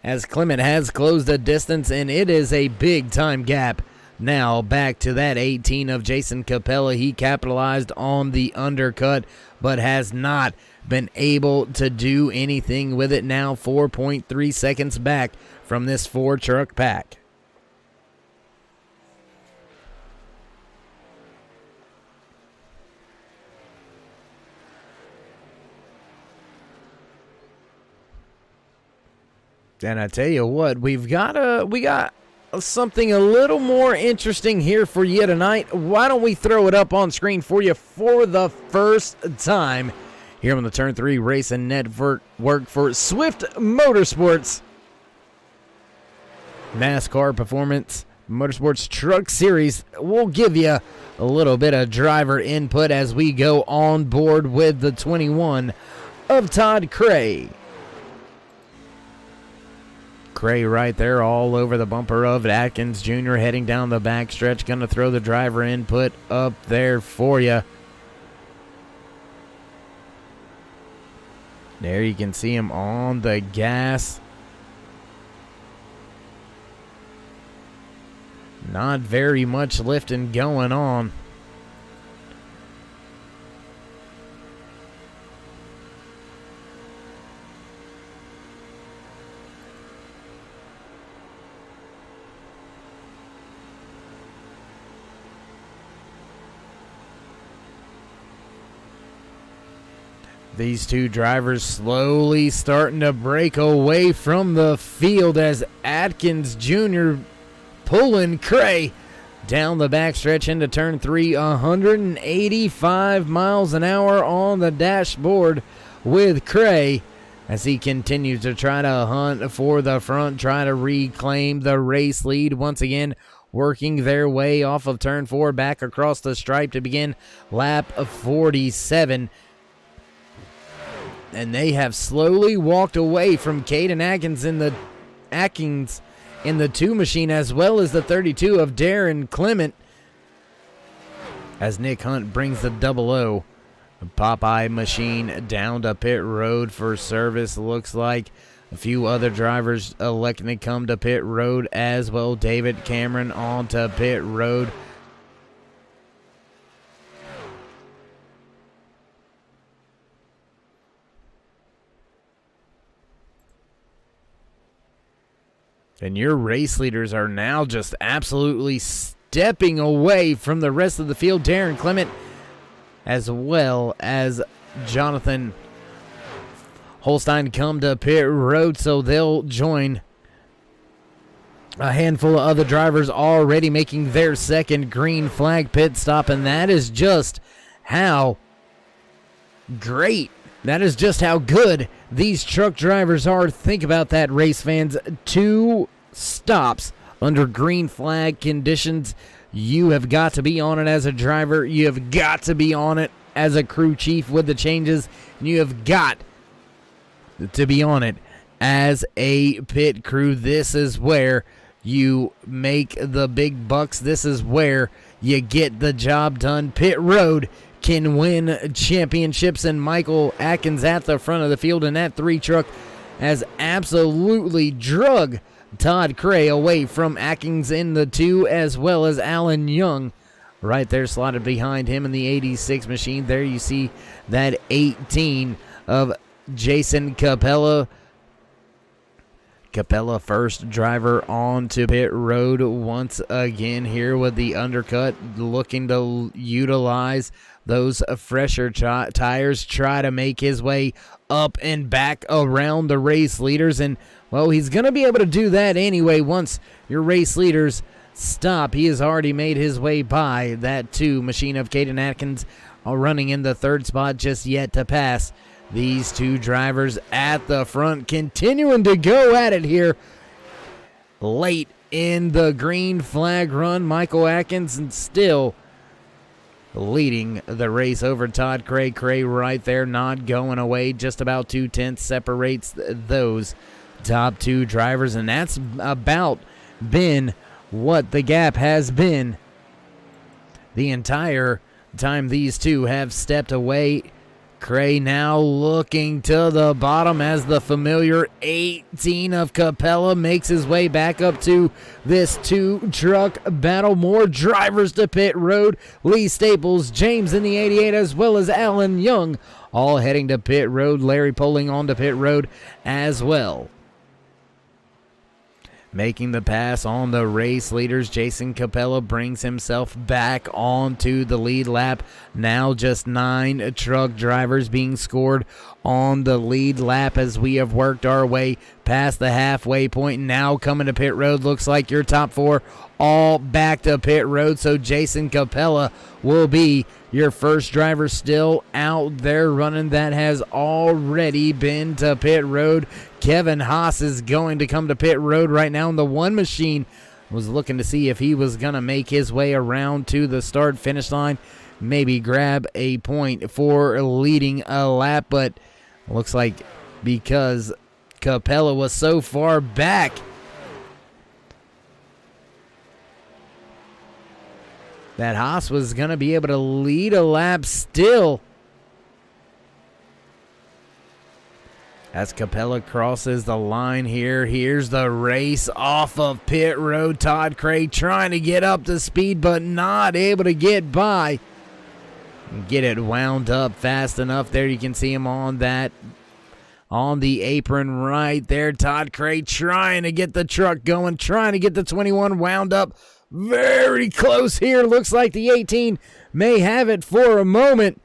as Clement has closed the distance, and it is a big time gap. Now back to that 18 of Jason Capella. He capitalized on the undercut, but has not been able to do anything with it. Now 4.3 seconds back from this 4-truck pack. And I tell you what, we got something a little more interesting here for you tonight. Why don't we throw it up on screen for you for the first time here on the Turn 3 Racing Network for Swift Motorsports NASCAR Performance Motorsports Truck Series. We'll give you a little bit of driver input as we go on board with the 21 of Todd Cray. Cray right there all over the bumper of Atkins Jr. heading down the backstretch. Going to throw the driver input up there for you. There you can see him on the gas. Not very much lifting going on. These 2 drivers slowly starting to break away from the field as Atkins Jr. pulling Cray down the backstretch into turn 3. 185 miles an hour on the dashboard with Cray as he continues to try to hunt for the front, try to reclaim the race lead. Once again, working their way off of turn 4 back across the stripe to begin lap 47. And they have slowly walked away from Caden Atkins in the 2 machine, as well as the 32 of Darren Clement, as Nick Hunt brings the 00 Popeye machine down to pit road for service. Looks like a few other drivers electing to come to pit road as well. David Cameron on to pit road. And your race leaders are now just absolutely stepping away from the rest of the field. Darren Clement as well as Jonathan Holstein come to pit road, so they'll join a handful of other drivers already making their second green flag pit stop, and that is just how great, that is just how good these truck drivers are. Think about that, race fans. 2 stops under green flag conditions. You have got to be on it as a driver. You have got to be on it as a crew chief with the changes. And you have got to be on it as a pit crew. This is where you make the big bucks. This is where you get the job done. Pit road can win championships, and Michael Atkins at the front of the field in that 3 truck has absolutely drug Todd Cray away from Atkins in the 2, as well as Alan Young right there slotted behind him in the 86 machine. There you see that 18 of Jason Capella. Capella, first driver on to pit road once again here with the undercut, looking to utilize those fresher tires, try to make his way up and back around the race leaders. And, well, he's going to be able to do that anyway once your race leaders stop. He has already made his way by that 2 machine of Caden Atkins, running in the 3rd spot, just yet to pass these 2 drivers at the front, continuing to go at it here late in the green flag run. Michael Atkins still leading the race over Todd Cray. Cray right there, not going away. Just about 2/10 separates those top 2 drivers, and that's about been what the gap has been the entire time these 2 have stepped away. Cray now looking to the bottom as the familiar 18 of Capella makes his way back up to this 2-truck battle. More drivers to pit road. Lee Staples, James in the 88, as well as Alan Young, all heading to pit road. Larry Poling on to pit road as well. Making the pass on the race leaders, Jason Capella brings himself back onto the lead lap. Now just 9 truck drivers being scored on the lead lap as we have worked our way past the halfway point. Now coming to pit road, looks like your top 4 all back to pit road. So Jason Capella will be your first driver still out there running that has already been to pit road. Kevin Haas is going to come to pit road right now, and the 1 machine was looking to see if he was going to make his way around to the start-finish line, maybe grab a point for leading a lap, but looks like because Capella was so far back, that Haas was going to be able to lead a lap still. As Capella crosses the line here, here's the race off of pit road. Todd Cray trying to get up to speed, but not able to get by. Get it wound up fast enough. There you can see him on the apron right there. Todd Cray trying to get the truck going, trying to get the 21 wound up. Very close here. Looks like the 18 may have it for a moment.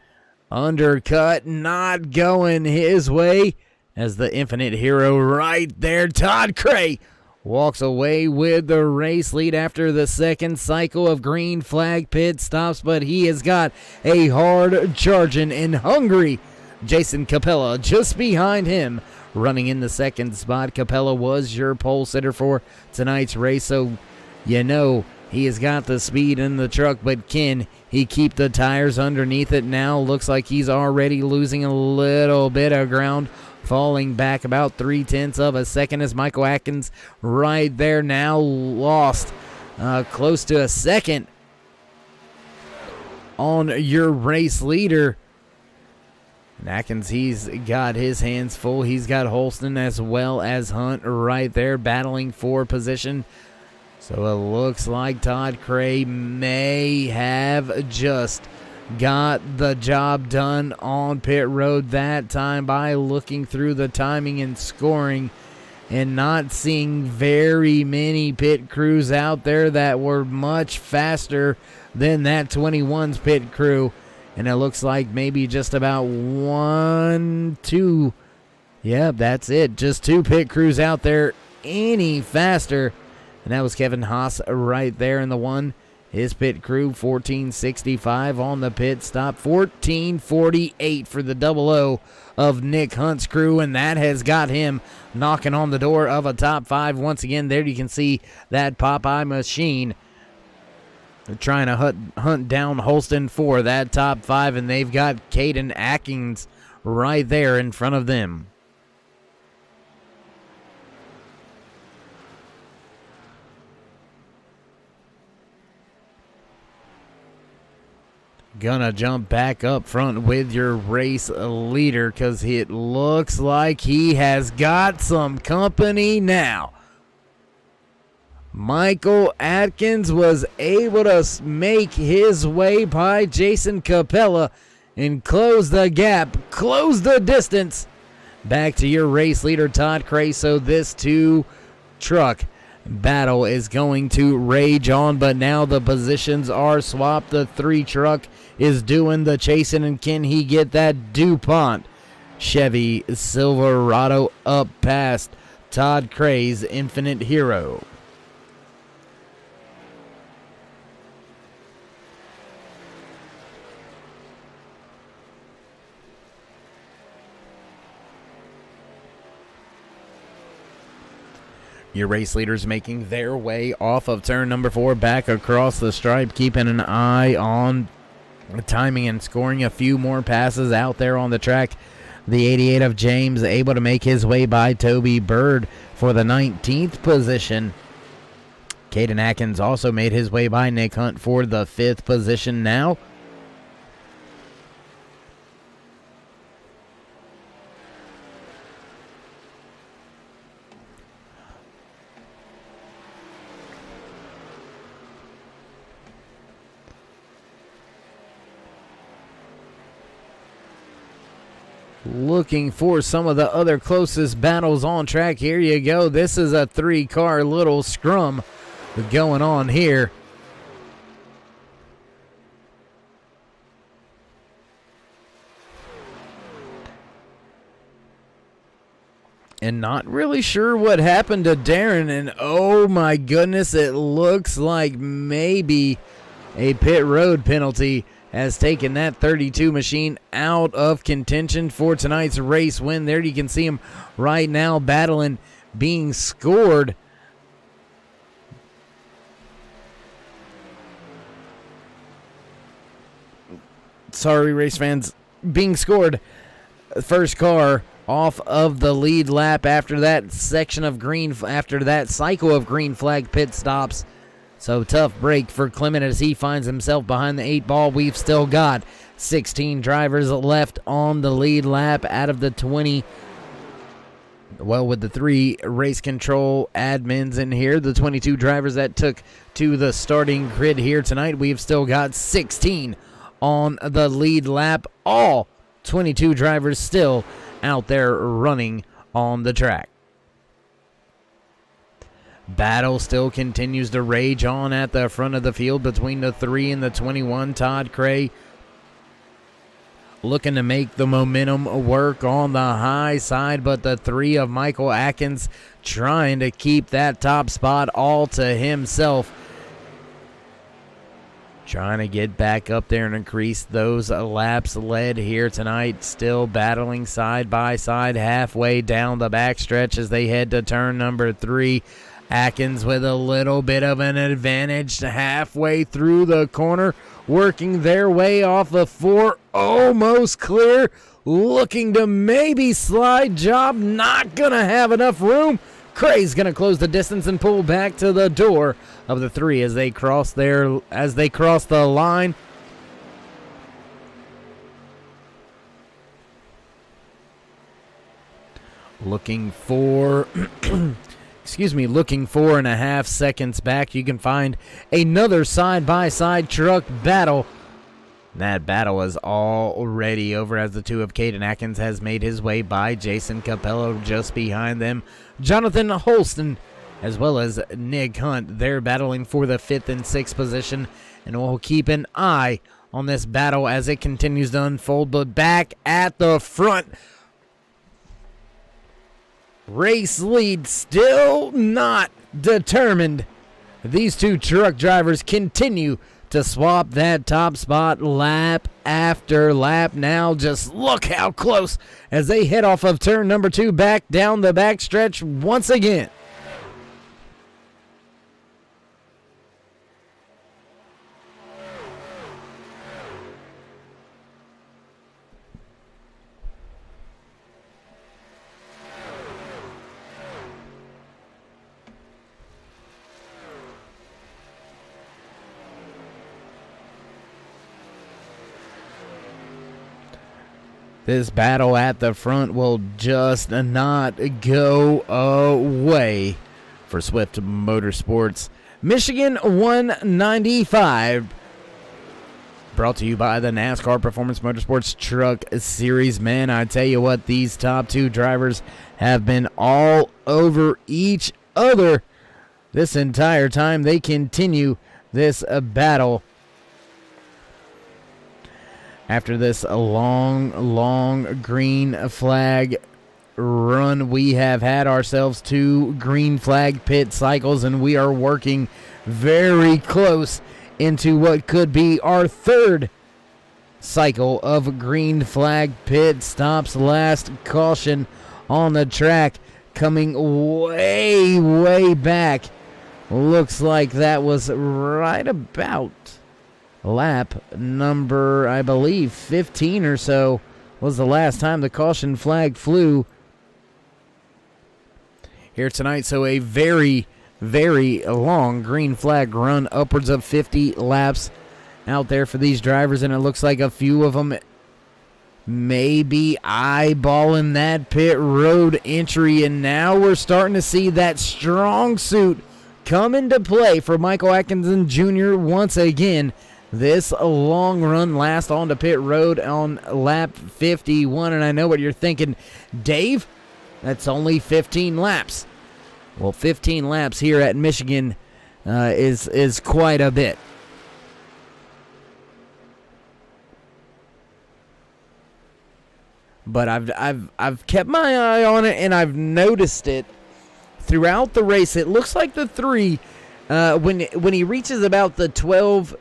Undercut not going his way. As the infinite hero right there, Todd Cray, walks away with the race lead after the second cycle of green flag pit stops, but he has got a hard charging and hungry Jason Capella just behind him, running in the second spot. Capella was your pole sitter for tonight's race, so you know He has got the speed in the truck, but can he keep the tires underneath it now? Looks like he's already losing a little bit of ground, falling back about 0.3 of a second as Michael Atkins right there now lost close to a second on your race leader. And Atkins, he's got his hands full. He's got Holston as well as Hunt right there battling for position. So it looks like Todd Cray may have just got the job done on pit road that time by looking through the timing and scoring and not seeing very many pit crews out there that were much faster than that 21's pit crew. And it looks like maybe just about 1, 2. Yeah, that's it. Just 2 pit crews out there any faster. And that was Kevin Haas right there in the one. His pit crew, 14.65 on the pit stop. 14.48 for the 00 of Nick Hunt's crew. And that has got him knocking on the door of a top 5. Once again, there you can see that Popeye machine. They're trying to hunt down Holston for that top 5, and they've got Caden Atkins right there in front of them. Gonna jump back up front with your race leader because it looks like he has got some company now. Michael Atkins was able to make his way by Jason Capella and close the gap, close the distance. Back to your race leader, Todd Cray. So this 2-truck battle is going to rage on, but now the positions are swapped. The 3-truck is doing the chasing, and can he get that DuPont Chevy Silverado up past Todd Cray's Infinite Hero? Your race leaders making their way off of turn number 4 back across the stripe, keeping an eye on timing and scoring a few more passes out there on the track. The 88 of James able to make his way by Toby Bird for the 19th position. Caden Atkins also made his way by Nick Hunt for the 5th position now. Looking for some of the other closest battles on track. Here you go. This is a 3-car little scrum going on here. And not really sure what happened to Darren. And oh my goodness, it looks like maybe a pit road penalty has taken that 32 machine out of contention for tonight's race win. There you can see him right now battling, being scored. Sorry, race fans. Being scored. First car off of the lead lap after that section of green, after that cycle of green flag pit stops. So tough break for Clement as he finds himself behind the 8 ball. We've still got 16 drivers left on the lead lap out of the 20. Well, with the 3 race control admins in here, the 22 drivers that took to the starting grid here tonight, we've still got 16 on the lead lap. All 22 drivers still out there running on the track. Battle still continues to rage on at the front of the field between the 3 and the 21. Todd Cray looking to make the momentum work on the high side, but the 3 of Michael Atkins trying to keep that top spot all to himself. Trying to get back up there and increase those laps led here tonight. Still battling side by side halfway down the backstretch as they head to turn number 3. Atkins with a little bit of an advantage halfway through the corner, working their way off the 4, almost clear, looking to maybe slide. Job not gonna have enough room. Cray's gonna close the distance and pull back to the door of the 3 as they cross the line. Looking for looking 4.5 seconds back. You can find another side-by-side truck battle. That battle is already over as the 2 of Caden Atkins has made his way by Jason Capello just behind them. Jonathan Holston as well as Nick Hunt. They're battling for the 5th and 6th position, and we'll keep an eye on this battle as it continues to unfold. But back at the front, race lead still not determined. These 2 truck drivers continue to swap that top spot lap after lap. Now just look how close as they head off of turn number 2 back down the backstretch once again. This battle at the front will just not go away for Swift Motorsports. Michigan 195. Brought to you by the NASCAR Performance Motorsports Truck Series. Man, I tell you what, these top 2 drivers have been all over each other this entire time. They continue this battle. After this long green flag run, we have had ourselves 2 green flag pit cycles, and we are working very close into what could be our 3rd cycle of green flag pit stops. Last caution on the track coming way back. Looks like that was right about lap number, I believe, 15 or so was the last time the caution flag flew here tonight. So a very long green flag run, upwards of 50 laps out there for these drivers, and it looks like a few of them may be eyeballing that pit road entry, and now we're starting to see that strong suit come into play for Michael Atkinson Jr. once again. This long run last onto pit road on lap 51, and I know what you're thinking, Dave, that's only 15 laps. Well, 15 laps here at Michigan is quite a bit. But I've kept my eye on it, and I've noticed it throughout the race. It looks like the 3, when he reaches about the 12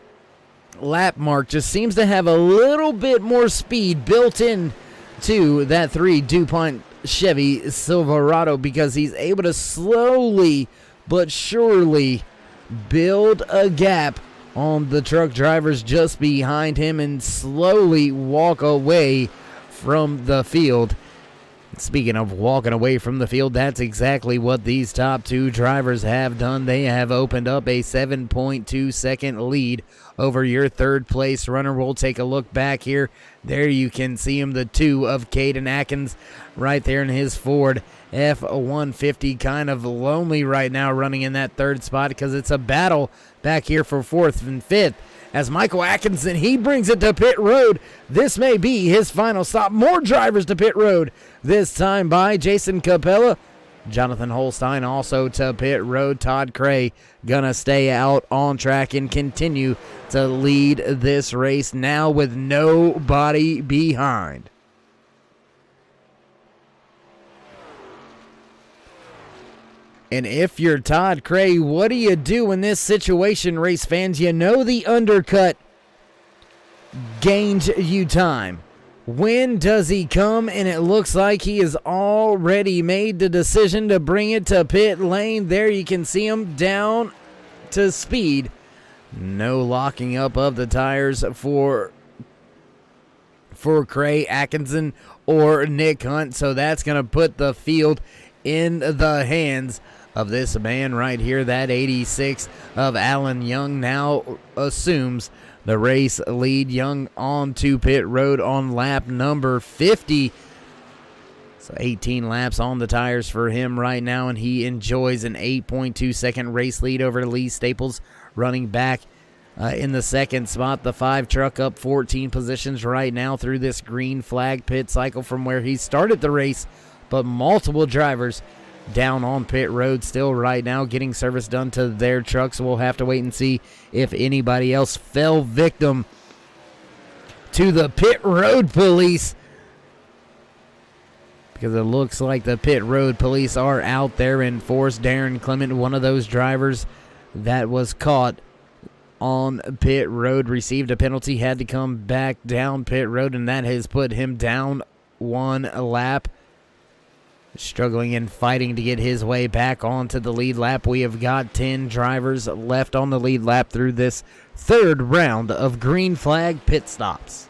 lap mark, just seems to have a little bit more speed built in to that 3 DuPont Chevy Silverado, because he's able to slowly but surely build a gap on the truck drivers just behind him and slowly walk away from the field. Speaking of walking away from the field, that's exactly what these top 2 drivers have done. They have opened up a 7.2 second lead over your 3rd place runner. We'll take a look back here. There you can see him, the 2 of Caden Atkins right there in his Ford F-150. Kind of lonely right now running in that 3rd spot because it's a battle back here for 4th and 5th. As Michael Atkinson, he brings it to pit road. This may be his final stop. More drivers to pit road, this time by Jason Capella. Jonathan Holstein also to pit road. Todd Cray gonna stay out on track and continue to lead this race now with nobody behind. And if you're Todd Cray, what do you do in this situation, race fans? You know the undercut gains you time. When does he come? And it looks like he has already made the decision to bring it to pit lane. There you can see him down to speed. No locking up of the tires for Craig Atkinson or Nick Hunt. So that's going to put the field in the hands of this man right here. That 86 of Alan Young now assumes the race lead. Young onto pit road on lap number 50. So 18 laps on the tires for him right now, and he enjoys an 8.2 second race lead over Lee Staples, running back in the second spot. The 5 truck up 14 positions right now through this green flag pit cycle from where he started the race, but multiple drivers down on pit road still right now getting service done to their trucks. We'll have to wait and see if anybody else fell victim to the pit road police, because it looks like the pit road police are out there in force. Darren Clement, one of those drivers that was caught on pit road, received a penalty, had to come back down pit road, and that has put him down one lap. Struggling and fighting to get his way back onto the lead lap. We have got 10 drivers left on the lead lap through this third round of green flag pit stops.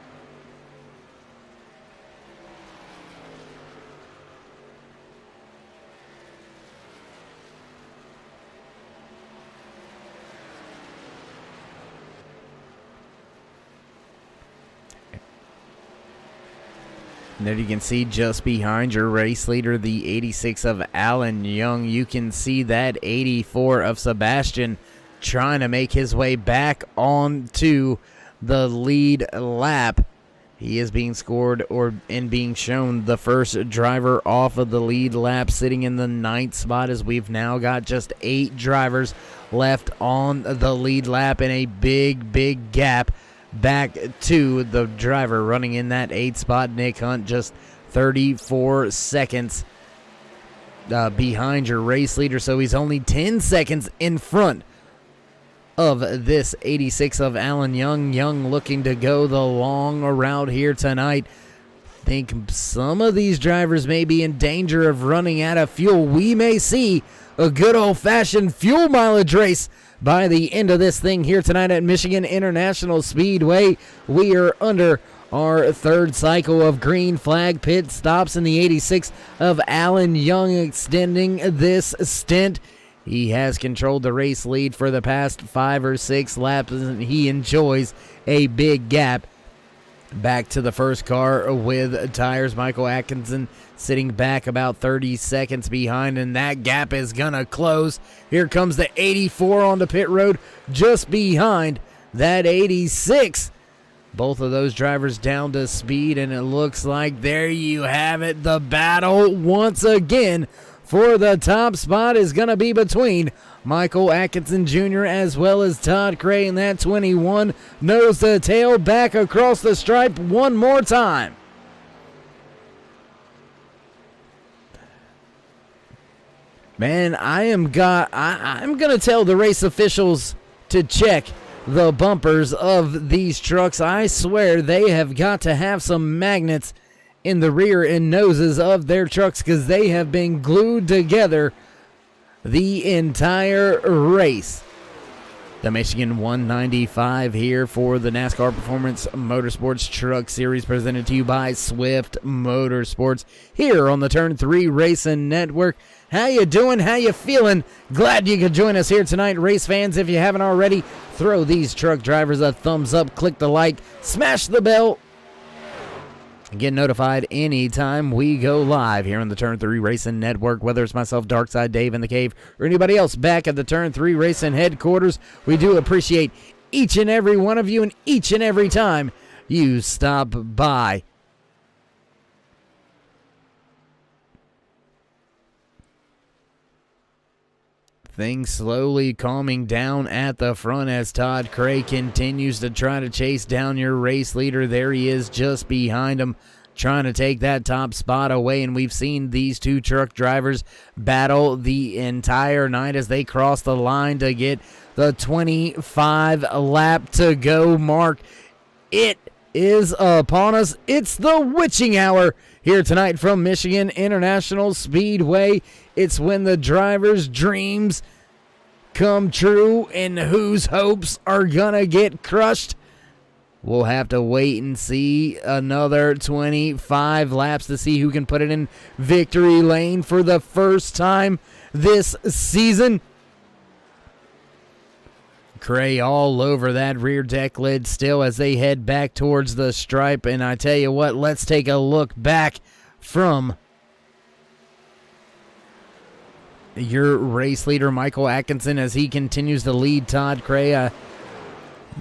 And there you can see just behind your race leader, the 86 of Alan Young. You can see that 84 of Sebastian trying to make his way back onto the lead lap. He is being scored and being shown the first driver off of the lead lap, sitting in the 9th spot, as we've now got just 8 drivers left on the lead lap, and a big gap back to the driver running in that 8th spot, Nick Hunt, just 34 seconds behind your race leader. So he's only 10 seconds in front of this 86 of Alan Young. Young looking to go the long route here tonight. Think some of these drivers may be in danger of running out of fuel. We may see a good old-fashioned fuel mileage race by the end of this thing here tonight at Michigan International Speedway. We are under our third cycle of green flag pit stops, in the 86 of Alan Young extending this stint. He has controlled the race lead for the past 5 or 6 laps, and he enjoys a big gap back to the first car with tires. Michael Atkinson sitting back about 30 seconds behind, and that gap is gonna close. Here comes the 84 on the pit road just behind that 86. Both of those drivers down to speed, and it looks like there you have it. The battle once again for the top spot is going to be between Michael Atkinson Jr. as well as Todd Cray, and that 21 nose to tail back across the stripe one more time. Man, I'm going to tell the race officials to check the bumpers of these trucks. I swear they have got to have some magnets in the rear and noses of their trucks, because they have been glued together the entire race. The Michigan 195 here for the NASCAR Performance Motorsports Truck Series, presented to you by Swift Motorsports here on the Turn 3 Racing Network. How you doing? How you feeling? Glad you could join us here tonight, race fans. If you haven't already, throw these truck drivers a thumbs up, click the like, smash the bell, and get notified anytime we go live here on the Turn 3 Racing Network. Whether it's myself, Darkside Dave in the cave, or anybody else back at the Turn 3 Racing headquarters, we do appreciate each and every one of you, and each and every time you stop by. Things slowly calming down at the front as Todd Cray continues to try to chase down your race leader. There he is just behind him, trying to take that top spot away. And we've seen these two truck drivers battle the entire night as they cross the line to get the 25 lap to go mark. It is upon us. It's the witching hour here tonight from Michigan International Speedway. It's when the drivers' dreams come true and whose hopes are gonna get crushed. We'll have to wait and see another 25 laps to see who can put it in victory lane for the first time this season. Cray all over that rear deck lid still as they head back towards the stripe. And I tell you what, let's take a look back from your race leader, Michael Atkinson, as he continues to lead Todd Cray.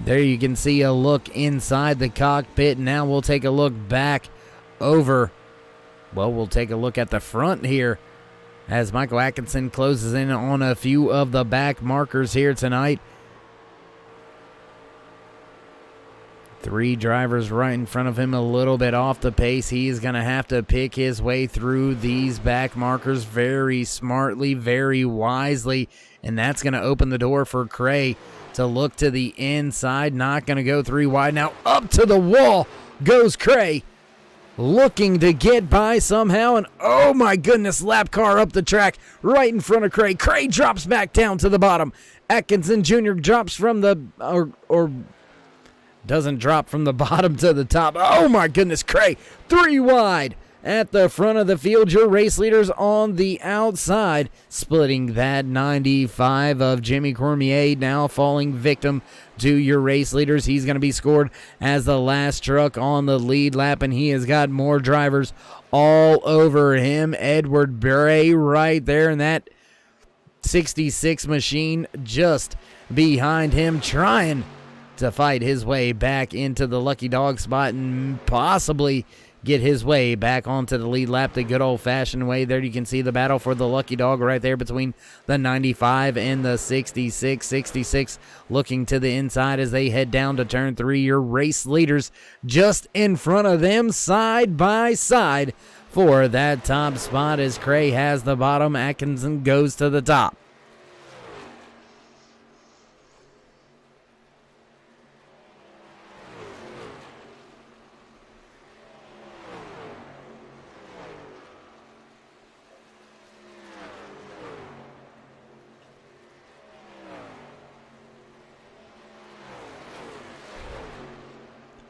There you can see a look inside the cockpit. Now we'll take a look back over. Well, we'll take a look at the front here as Michael Atkinson closes in on a few of the back markers here tonight. 3 drivers right in front of him, a little bit off the pace. He's going to have to pick his way through these back markers very smartly, very wisely, and that's going to open the door for Cray to look to the inside. Not going to go 3 wide. Now up to the wall goes Cray, looking to get by somehow, and oh my goodness, lap car up the track right in front of Cray. Cray drops back down to the bottom. Atkinson Jr. drops from the, or doesn't drop from the bottom to the top. Oh my goodness, Cray 3 wide at the front of the field. Your race leaders on the outside, splitting that 95 of Jimmy Cormier, now falling victim to your race leaders. He's going to be scored as the last truck on the lead lap, and he has got more drivers all over him. Edward Bray right there in that 66 machine just behind him, trying to fight his way back into the lucky dog spot and possibly get his way back onto the lead lap the good old-fashioned way. There you can see the battle for the lucky dog right there between the 95 and the 66. 66 looking to the inside as they head down to turn 3. Your race leaders just in front of them, side by side for that top spot as Cray has the bottom. Atkinson goes to the top.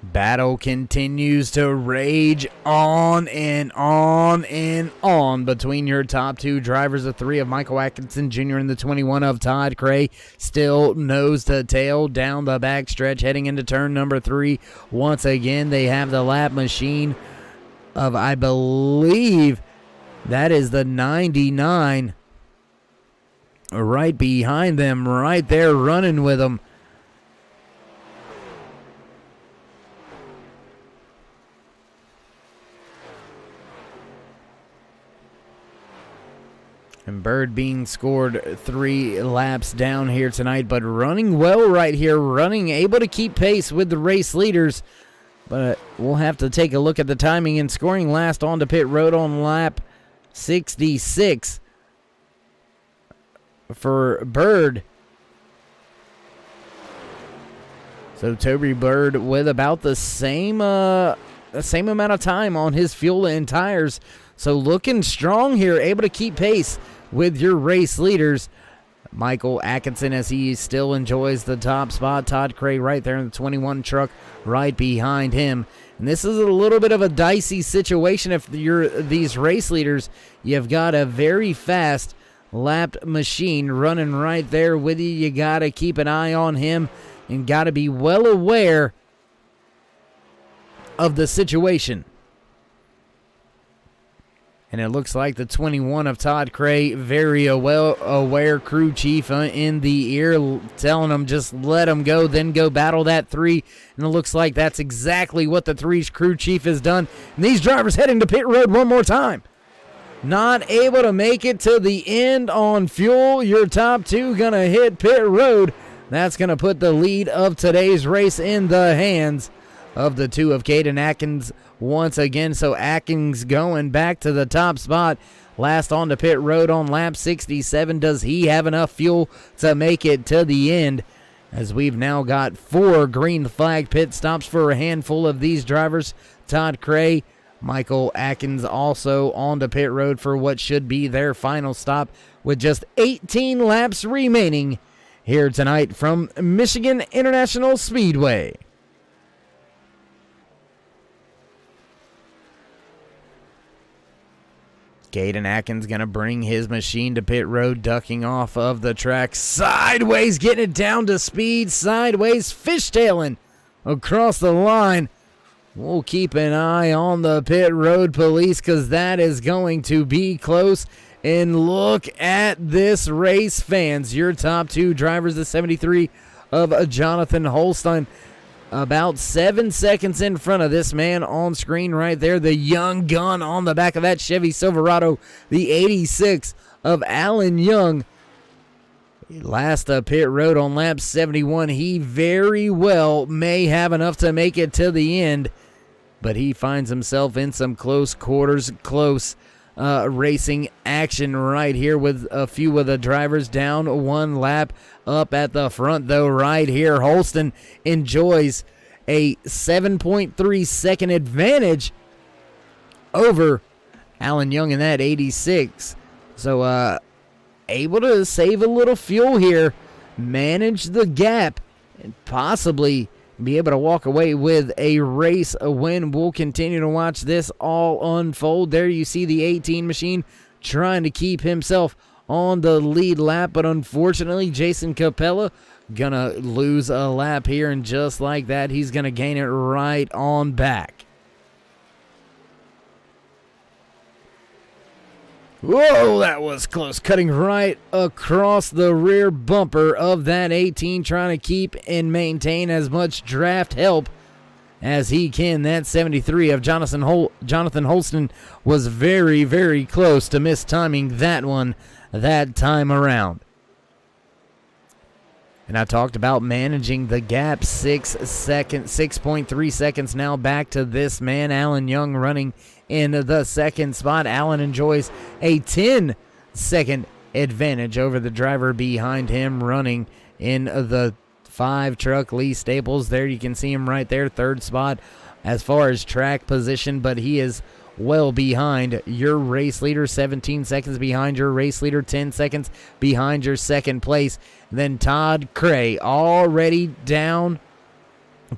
Battle continues to rage on and on and on between your top 2 drivers, the 3 of Michael Atkinson Jr. and the 21 of Todd Cray. Still nose to tail down the back stretch heading into turn number 3. Once again, they have the lap machine of, I believe, that is the 99 right behind them, right there running with them. And Bird being scored 3 laps down here tonight, but running well right here, able to keep pace with the race leaders. But we'll have to take a look at the timing and scoring last onto pit road on lap 66 for Bird. So Toby Bird with about the same amount of time on his fuel and tires. So looking strong here, able to keep pace with your race leaders. Michael Atkinson, as he still enjoys the top spot. Todd Cray right there in the 21 truck right behind him. And this is a little bit of a dicey situation if you're these race leaders. You've got a very fast lapped machine running right there with you. You got to keep an eye on him and got to be well aware of the situation. And it looks like the 21 of Todd Cray, very aware crew chief in the ear, telling him just let him go, then go battle that 3. And it looks like that's exactly what the 3's crew chief has done. And these drivers heading to pit road one more time. Not able to make it to the end on fuel. Your top 2 going to hit pit road. That's going to put the lead of today's race in the hands of the 2 of Caden Atkins once again. So Atkins going back to the top spot. Last on to pit road on lap 67. Does he have enough fuel to make it to the end? as we've now got 4 green flag pit stops for a handful of these drivers. Todd Cray, Michael Atkins also on the pit road for what should be their final stop with just 18 laps remaining here tonight from Michigan International Speedway. Caden Atkins going to bring his machine to pit road, ducking off of the track. Sideways, getting it down to speed. Sideways, fishtailing across the line. We'll keep an eye on the pit road police because that is going to be close. And look at this race, fans. Your top 2 drivers, the 73 of Jonathan Holstein, about 7 seconds in front of this man on screen right there. The young gun on the back of that Chevy Silverado, the 86 of Alan Young. Last pit road on lap 71. He very well may have enough to make it to the end, but he finds himself in some close quarters, close racing action right here with a few of the drivers down 1 lap. Up at the front, though, right here, Holston enjoys a 7.3 second advantage over Alan Young in that 86. So, able to save a little fuel here, manage the gap, and possibly be able to walk away with a race win. We'll continue to watch this all unfold. There you see the 18 machine trying to keep himself on the lead lap, but unfortunately Jason Capella gonna lose a lap here, and just like that he's gonna gain it right on back. Whoa, that was close, cutting right across the rear bumper of that 18, trying to keep and maintain as much draft help as he can. That 73 of Jonathan Holston was very, very close to mistiming that one that time around. And I talked about managing the gap. 6.3 seconds now back to this man, Alan Young, running in the second spot. Alan enjoys a 10-second advantage over the driver behind him, running in the 5 truck, Lee Staples. There you can see him right there, third spot as far as track position, but he is well behind your race leader, 17 seconds behind your race leader, 10 seconds behind your second place. Then Todd Cray already down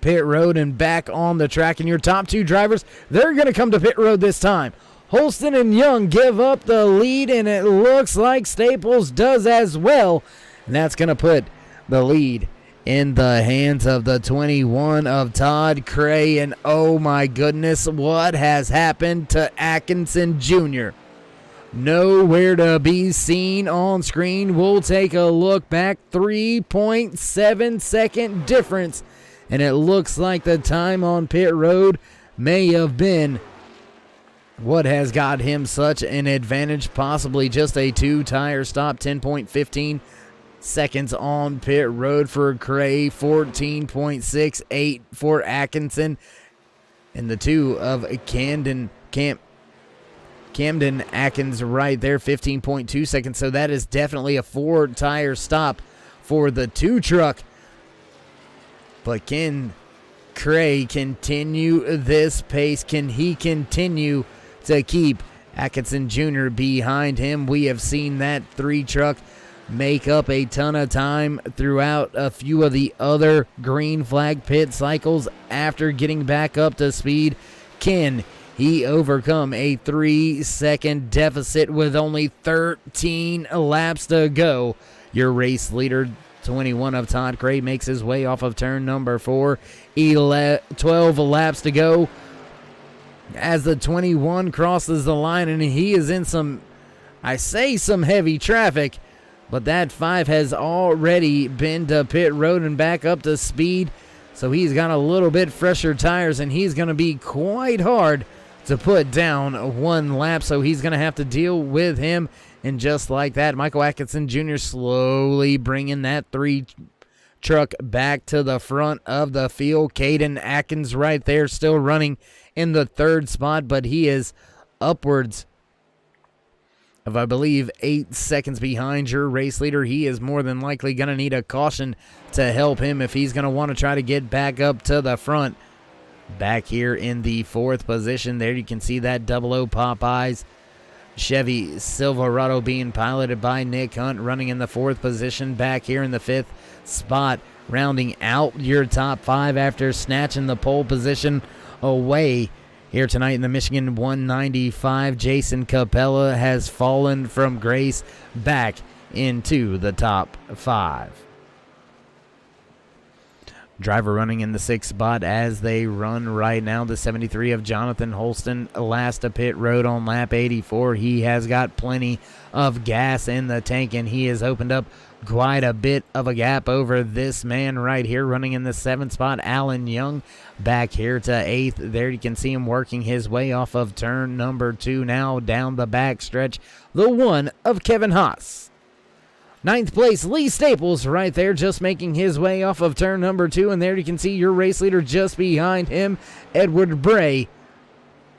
pit road and back on the track. And your top 2 drivers, they're going to come to pit road this time. Holston and Young give up the lead, and it looks like Staples does as well. And that's going to put the lead in the hands of the 21 of Todd Cray. And oh my goodness, what has happened to Atkinson Jr.? Nowhere to be seen on screen. We'll take a look back. 3.7 second difference. And it looks like the time on pit road may have been what has got him such an advantage. Possibly just a 2-tire stop. 10.15 seconds on pit road for Cray, 14.68 for Atkinson, and the 2 of Camden Atkins right there, 15.2 seconds. So that is definitely a 4-tire stop for the 2 truck. But can Cray continue this pace? Can he continue to keep Atkinson Jr. behind him? We have seen that 3 truck make up a ton of time throughout a few of the other green flag pit cycles after getting back up to speed. Can he overcome a 3-second deficit with only 13 laps to go? Your race leader, 21 of Todd Cray, makes his way off of turn number 4. 12 laps to go as the 21 crosses the line, and he is in some heavy traffic. But that 5 has already been to pit road and back up to speed. So he's got a little bit fresher tires, and he's going to be quite hard to put down 1 lap. So he's going to have to deal with him. And just like that, Michael Atkinson Jr. slowly bringing that 3 truck back to the front of the field. Caden Atkins right there still running in the 3rd spot, but he is upwards of, I believe, 8 seconds behind your race leader. He is more than likely going to need a caution to help him if he's going to want to try to get back up to the front. Back here in the 4th position, there you can see that 00 Popeyes Chevy Silverado being piloted by Nick Hunt, running in the 4th position. Back here in the 5th spot, rounding out your top 5 after snatching the pole position away here tonight in the Michigan 195. Jason Capella has fallen from grace back into the top 5. Driver running in the 6th spot as they run right now, the 73 of Jonathan Holston, last to pit road on lap 84. He has got plenty of gas in the tank, and he has opened up quite a bit of a gap over this man right here. Running in the 7th spot, Alan Young, back here to 8th. There you can see him working his way off of turn number 2 now down the back stretch. The 1 of Kevin Haas. 9th place, Lee Staples right there, just making his way off of turn number 2. And there you can see your race leader just behind him, Edward Bray,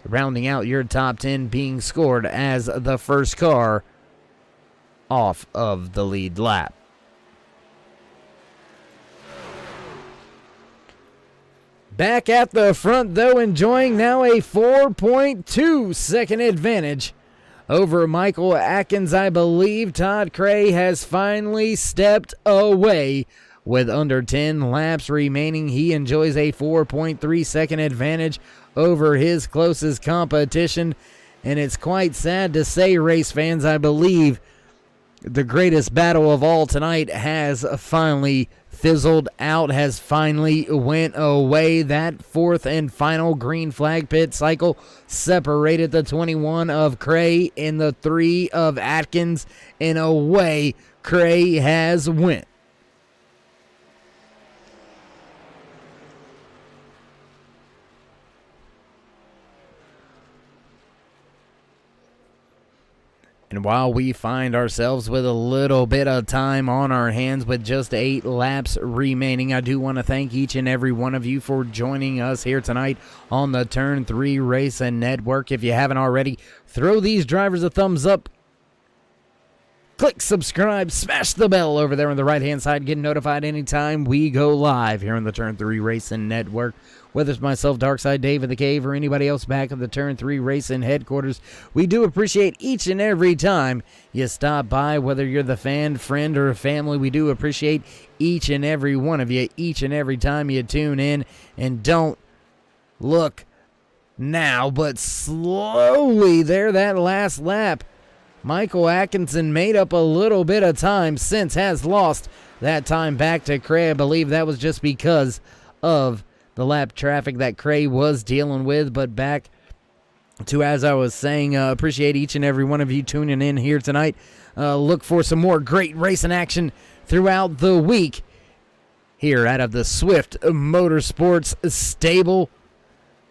rounding out your top 10, being scored as the first car off of the lead lap. Back at the front, though, enjoying now a 4.2 second advantage over Michael Atkins. I believe Todd Cray has finally stepped away with under 10 laps remaining. He enjoys a 4.3 second advantage over his closest competition. And it's quite sad to say, race fans, I believe the greatest battle of all tonight has finally fizzled out, has finally went away. That 4th and final green flag pit cycle separated the 21 of Cray and the 3 of Atkins, and away Cray has went. And while we find ourselves with a little bit of time on our hands with just 8 laps remaining, I do want to thank each and every one of you for joining us here tonight on the Turn 3 Racing Network. If you haven't already, throw these drivers a thumbs up. Click subscribe, smash the bell over there on the right-hand side, get notified anytime we go live here on the Turn 3 Racing Network. Whether it's myself, Darkside Dave in the Cave, or anybody else back at the Turn 3 Racing headquarters, we do appreciate each and every time you stop by, whether you're the fan, friend, or family. We do appreciate each and every one of you, each and every time you tune in. And don't look now, but slowly there, that last lap, Michael Atkinson made up a little bit of time, since has lost that time back to Cray. I believe that was just because of the lap traffic that Cray was dealing with. But back to, as I was saying, appreciate each and every one of you tuning in here tonight. Look for some more great racing action throughout the week here out of the Swift Motorsports stable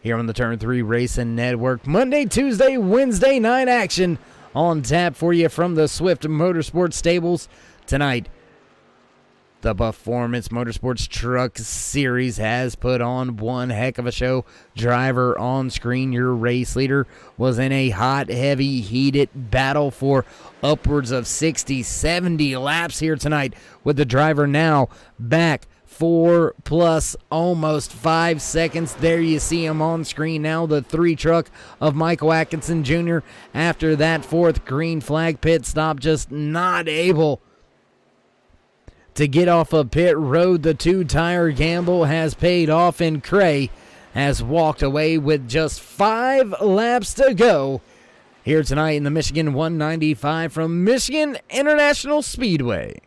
here on the Turn 3 Racing Network. Monday, Tuesday, Wednesday night action on tap for you from the Swift Motorsports stables tonight. The Performance Motorsports Truck Series has put on one heck of a show. Driver on screen, your race leader, was in a hot, heavy, heated battle for upwards of 60, 70 laps here tonight, with the driver now back 4 plus almost 5 seconds. There you see him on screen now, the 3 truck of Michael Atkinson Jr. After that 4th green flag pit stop, just not able to get off of pit road. The 2-tire gamble has paid off, and Cray has walked away with just 5 laps to go here tonight in the Michigan 195 from Michigan International Speedway.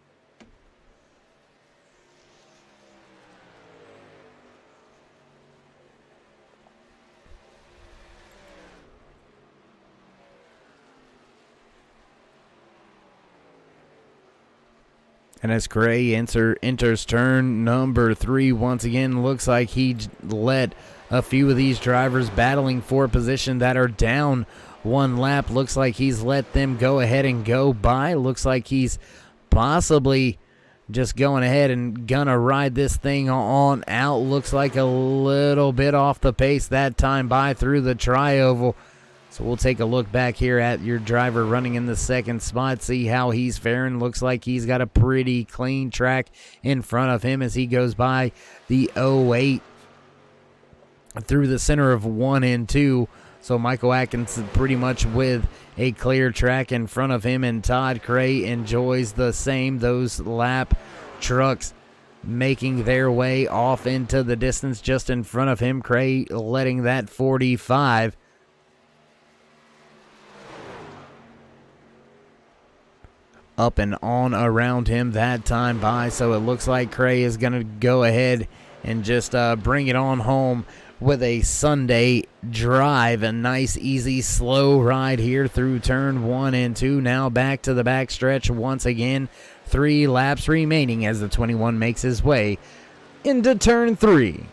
And as Cray enters turn number 3, once again, looks like he let a few of these drivers battling for position that are down 1 lap. Looks like he's let them go ahead and go by. Looks like he's possibly just going ahead and gonna ride this thing on out. Looks like a little bit off the pace that time by through the tri-oval. So we'll take a look back here at your driver running in the second spot, see how he's faring. Looks like he's got a pretty clean track in front of him as he goes by the 08 through the center of 1 and 2. So Michael Atkins pretty much with a clear track in front of him, and Todd Cray enjoys the same. Those lap trucks making their way off into the distance just in front of him. Cray letting that 45 up and on around him that time by. So it looks like Cray is going to go ahead and just bring it on home with a Sunday drive. A nice, easy, slow ride here through turn 1 and 2. Now back to the back stretch once again. 3 laps remaining as the 21 makes his way into turn 3.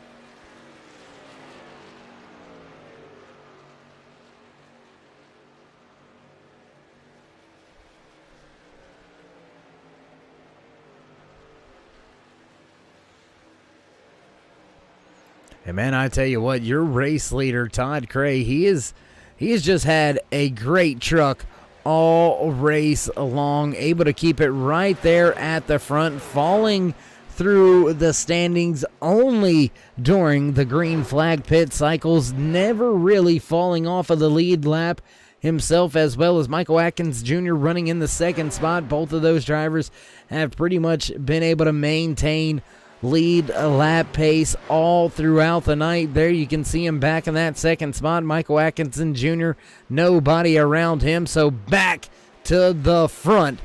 And man, I tell you what, your race leader, Todd Cray, he has just had a great truck all race along, able to keep it right there at the front, falling through the standings only during the green flag pit cycles, never really falling off of the lead lap himself, as well as Michael Atkins Jr. running in the second spot. Both of those drivers have pretty much been able to maintain lead lap pace all throughout the night. There you can see him back in that second spot. Michael Atkinson Jr., nobody around him, so back to the front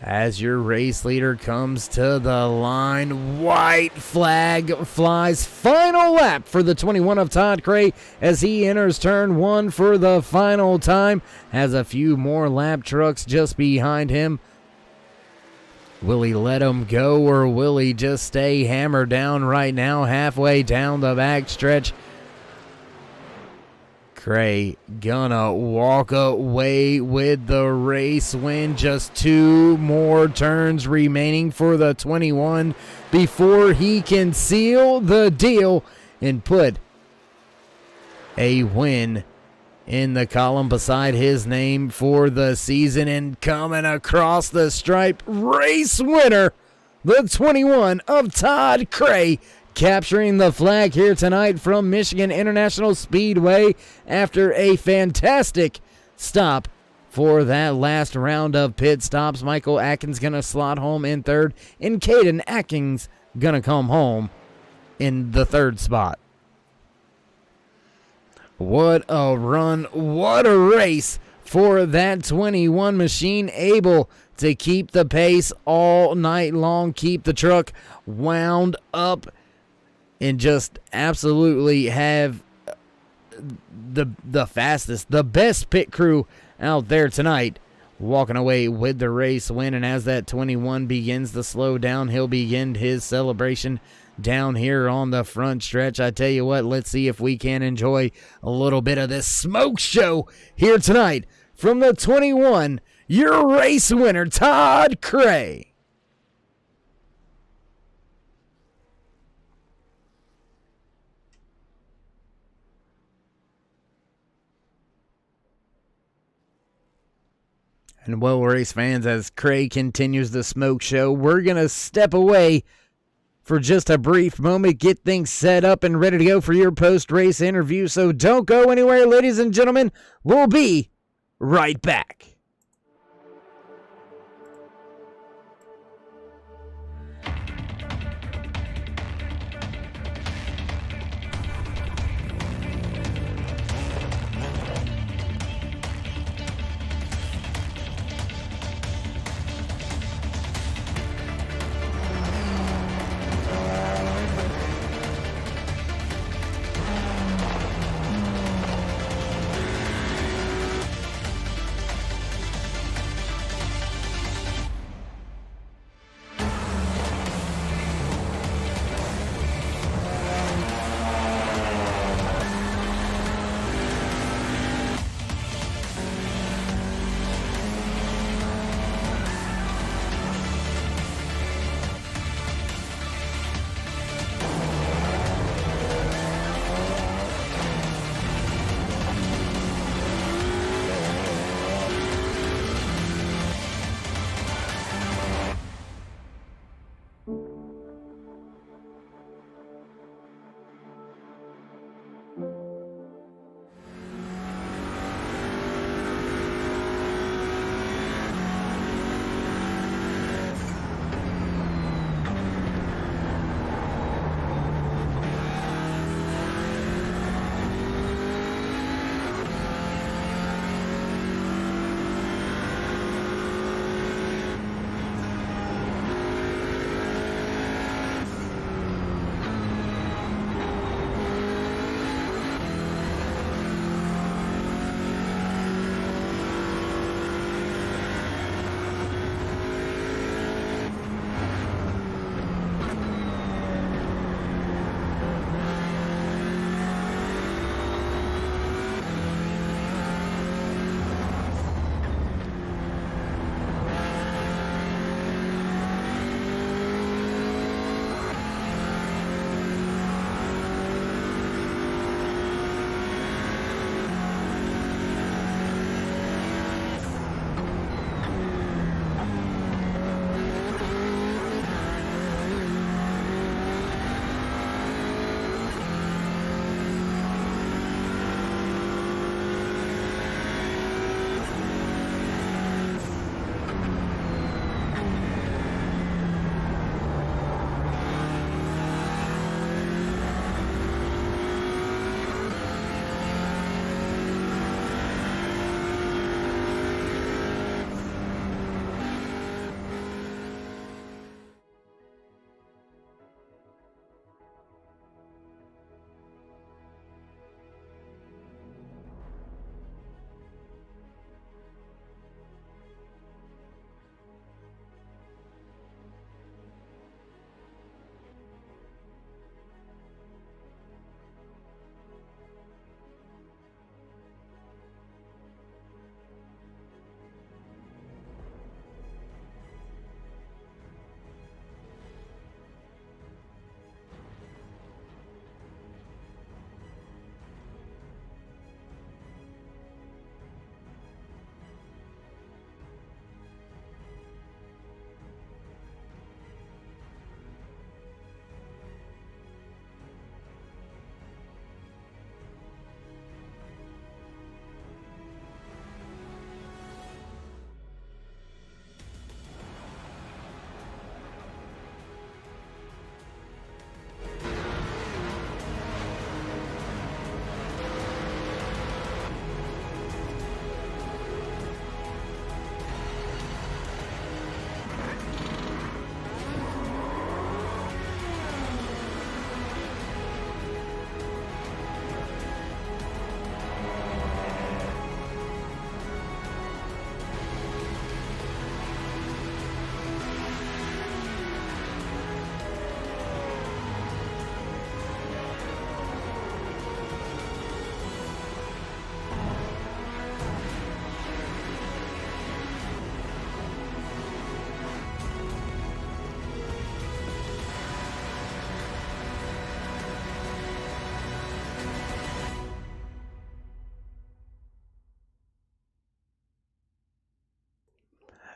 as your race leader comes to the line. White flag flies. Final lap for the 21 of Todd Cray as he enters turn 1 for the final time. Has a few more lap trucks just behind him. Will he let him go, or will he just stay hammered down right now halfway down the back stretch? Cray gonna walk away with the race win. Just 2 more turns remaining for the 21 before he can seal the deal and put a win in the column beside his name for the season. And coming across the stripe, race winner, the 21 of Todd Cray, capturing the flag here tonight from Michigan International Speedway after a fantastic stop for that last round of pit stops. Michael Atkins going to slot home in third, and Caden Atkins going to come home in the third spot. What a run, what a race for that 21 machine, able to keep the pace all night long, keep the truck wound up, and just absolutely have the fastest, the best pit crew out there tonight, walking away with the race win. And as that 21 begins to slow down, he'll begin his celebration down here on the front stretch. I tell you what, let's see if we can enjoy a little bit of this smoke show here tonight from the 21, your race winner, Todd Cray. And well, race fans, as Cray continues the smoke show, we're going to step away for just a brief moment, get things set up and ready to go for your post-race interview. So don't go anywhere, ladies and gentlemen. We'll be right back.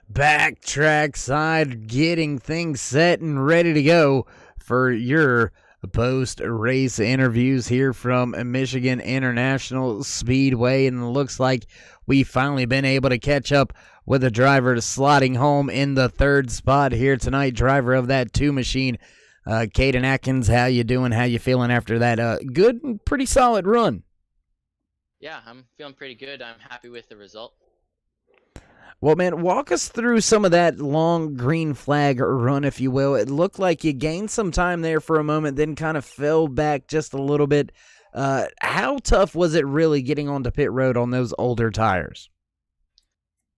back trackside, getting things set and ready to go for your post-race interviews here from Michigan International Speedway. And it looks like we've finally been able to catch up with a driver slotting home in the third spot here tonight. Driver of that 2 machine, Caden Atkins. How you doing? How you feeling after that good and pretty solid run? Yeah, I'm feeling pretty good. I'm happy with the result. Well, man, walk us through some of that long green flag run, if you will. It looked like you gained some time there for a moment, then kind of fell back just a little bit. How tough was it really getting onto pit road on those older tires?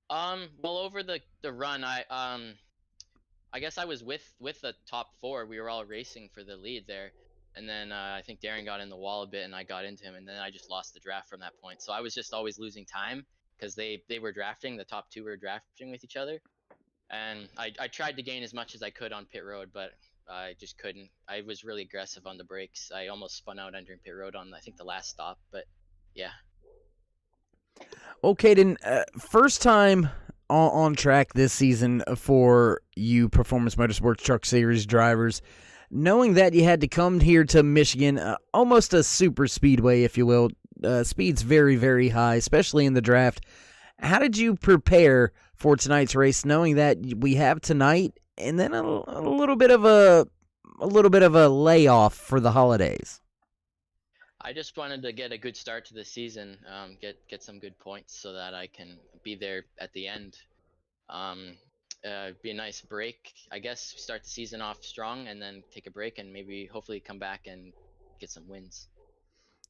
Well, over the run, I guess I was with the top 4. We were all racing for the lead there, and then I think Darren got in the wall a bit, and I got into him, and then I just lost the draft from that point. So I was just always losing time because they were drafting. The top 2 were drafting with each other, and I tried to gain as much as I could on pit road, but I just couldn't. I was really aggressive on the brakes. I almost spun out under pit road on I think the last stop, but yeah. Okay, then first time on track this season for you Performance Motorsports Truck Series drivers. Knowing that you had to come here to Michigan, almost a super speedway, if you will, speed's very, very high, especially in the draft. How did you prepare for tonight's race, knowing that we have tonight and then a little bit of a layoff for the holidays? I just wanted to get a good start to the season, get some good points so that I can be there at the end. Be a nice break, I guess. Start the season off strong and then take a break and maybe hopefully come back and get some wins.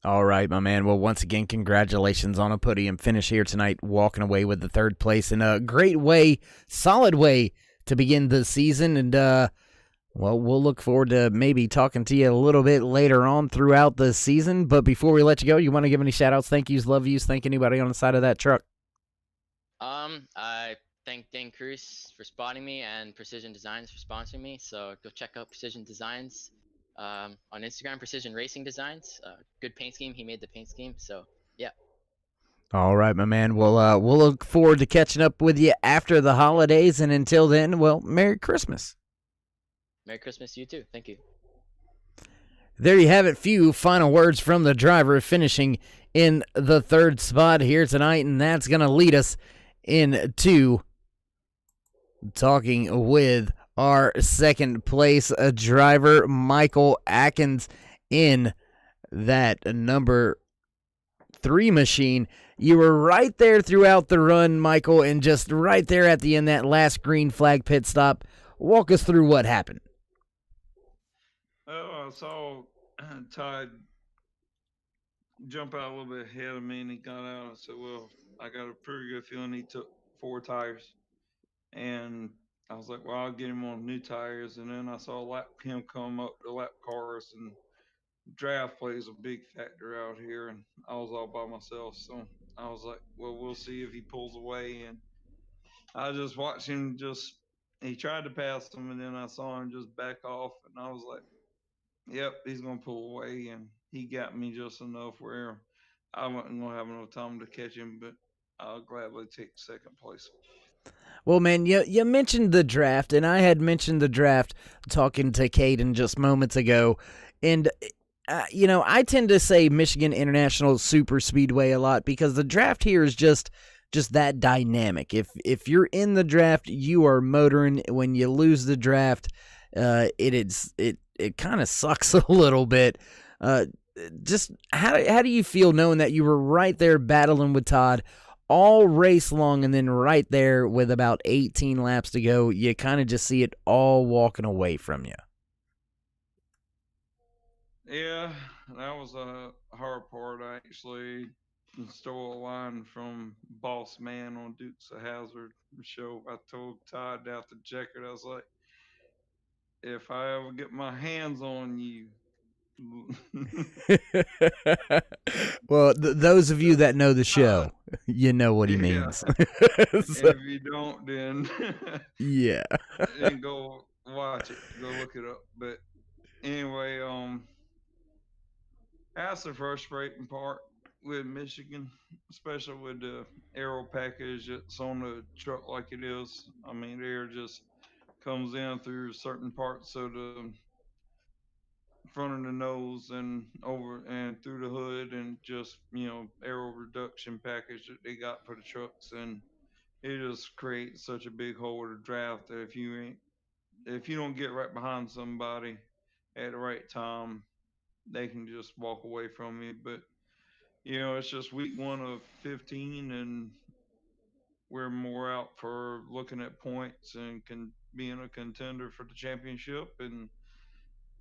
All right, my man. Well, once again, congratulations on a podium finish here tonight, walking away with the 3rd place in a great way, solid way to begin the season. And, well, we'll look forward to maybe talking to you a little bit later on throughout the season. But before we let you go, you want to give any shout-outs, thank yous, love yous, thank anybody on the side of that truck? I thank Dane Cruz for spotting me and Precision Designs for sponsoring me. So go check out Precision Designs on Instagram, Precision Racing Designs. Good paint scheme. He made the paint scheme. So yeah. All right, my man. We'll look forward to catching up with you after the holidays. And until then, well, Merry Christmas. Merry Christmas to you too. Thank you. There you have it. Few final words from the driver finishing in the 3rd spot here tonight. And that's going to lead us into talking with our 2nd place driver, Michael Atkins, in that number 3 machine. You were right there throughout the run, Michael, and just right there at the end, that last green flag pit stop. Walk us through what happened. I saw Todd jump out a little bit ahead of me, and he got out. I said, well, I got a pretty good feeling he took 4 tires. And I was like, well, I'll get him on new tires. And then I saw him come up the lap cars, and draft plays a big factor out here. And I was all by myself. So I was like, well, we'll see if he pulls away. And I just watched him he tried to pass him, and then I saw him just back off. And I was like, yep, he's going to pull away. And he got me just enough where I wasn't going to have enough time to catch him, but I'll gladly take 2nd place. Well, man, you mentioned the draft, and I had mentioned the draft talking to Caden just moments ago. And, I tend to say Michigan International Super Speedway a lot because the draft here is just that dynamic. If you're in the draft, you are motoring. When you lose the draft, it kind of sucks a little bit. Just how do you feel knowing that you were right there battling with Todd all race long, and then right there with about 18 laps to go, you kind of just see it all walking away from you? Yeah, that was a hard part. I actually stole a line from Boss Man on Dukes of Hazzard show. I told Todd out the jacket, I was like, if I ever get my hands on you. Well, those of you that know the show, you know what he means. So, if you don't, then yeah, then go watch it, go look it up. But anyway, that's the frustrating part. with Michigan, especially with the aero package that's on the truck like it is. I mean, air just comes in through certain parts of the front of the nose and over and through the hood, and just aero reduction package that they got for the trucks, and it just creates such a big hole in the draft that if you don't get right behind somebody at the right time, they can just walk away from you. But it's just week one of 15, and we're more out for looking at points and being a contender for the championship. And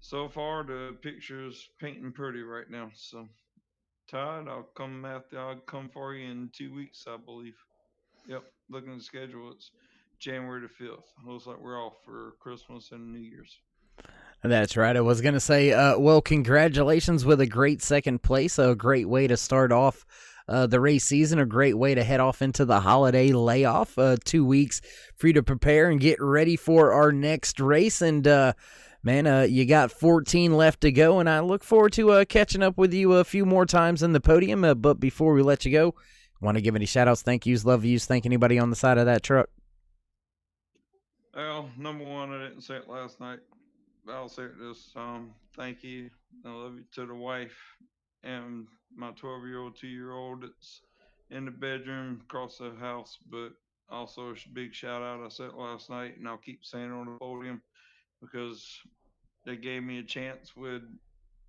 so far, the picture's painting pretty right now. So, Todd, I'll come for you in 2 weeks, I believe. Yep, looking at the schedule, it's January the 5th. Looks like we're off for Christmas and New Year's. That's right. I was going to say, well, congratulations with a great second place. A great way to start off the race season. A great way to head off into the holiday layoff. 2 weeks for you to prepare and get ready for our next race. And, man, you got 14 left to go, and I look forward to catching up with you a few more times in the podium. But before we let you go, want to give any shout-outs, thank yous, love yous, thank anybody on the side of that truck? Well, number one, I didn't say it last night. I'll say it this thank you. I love you to the wife and my 12-year-old, 2-year-old that's in the bedroom across the house. But also a big shout out. I said it last night, and I'll keep saying it on the podium because they gave me a chance with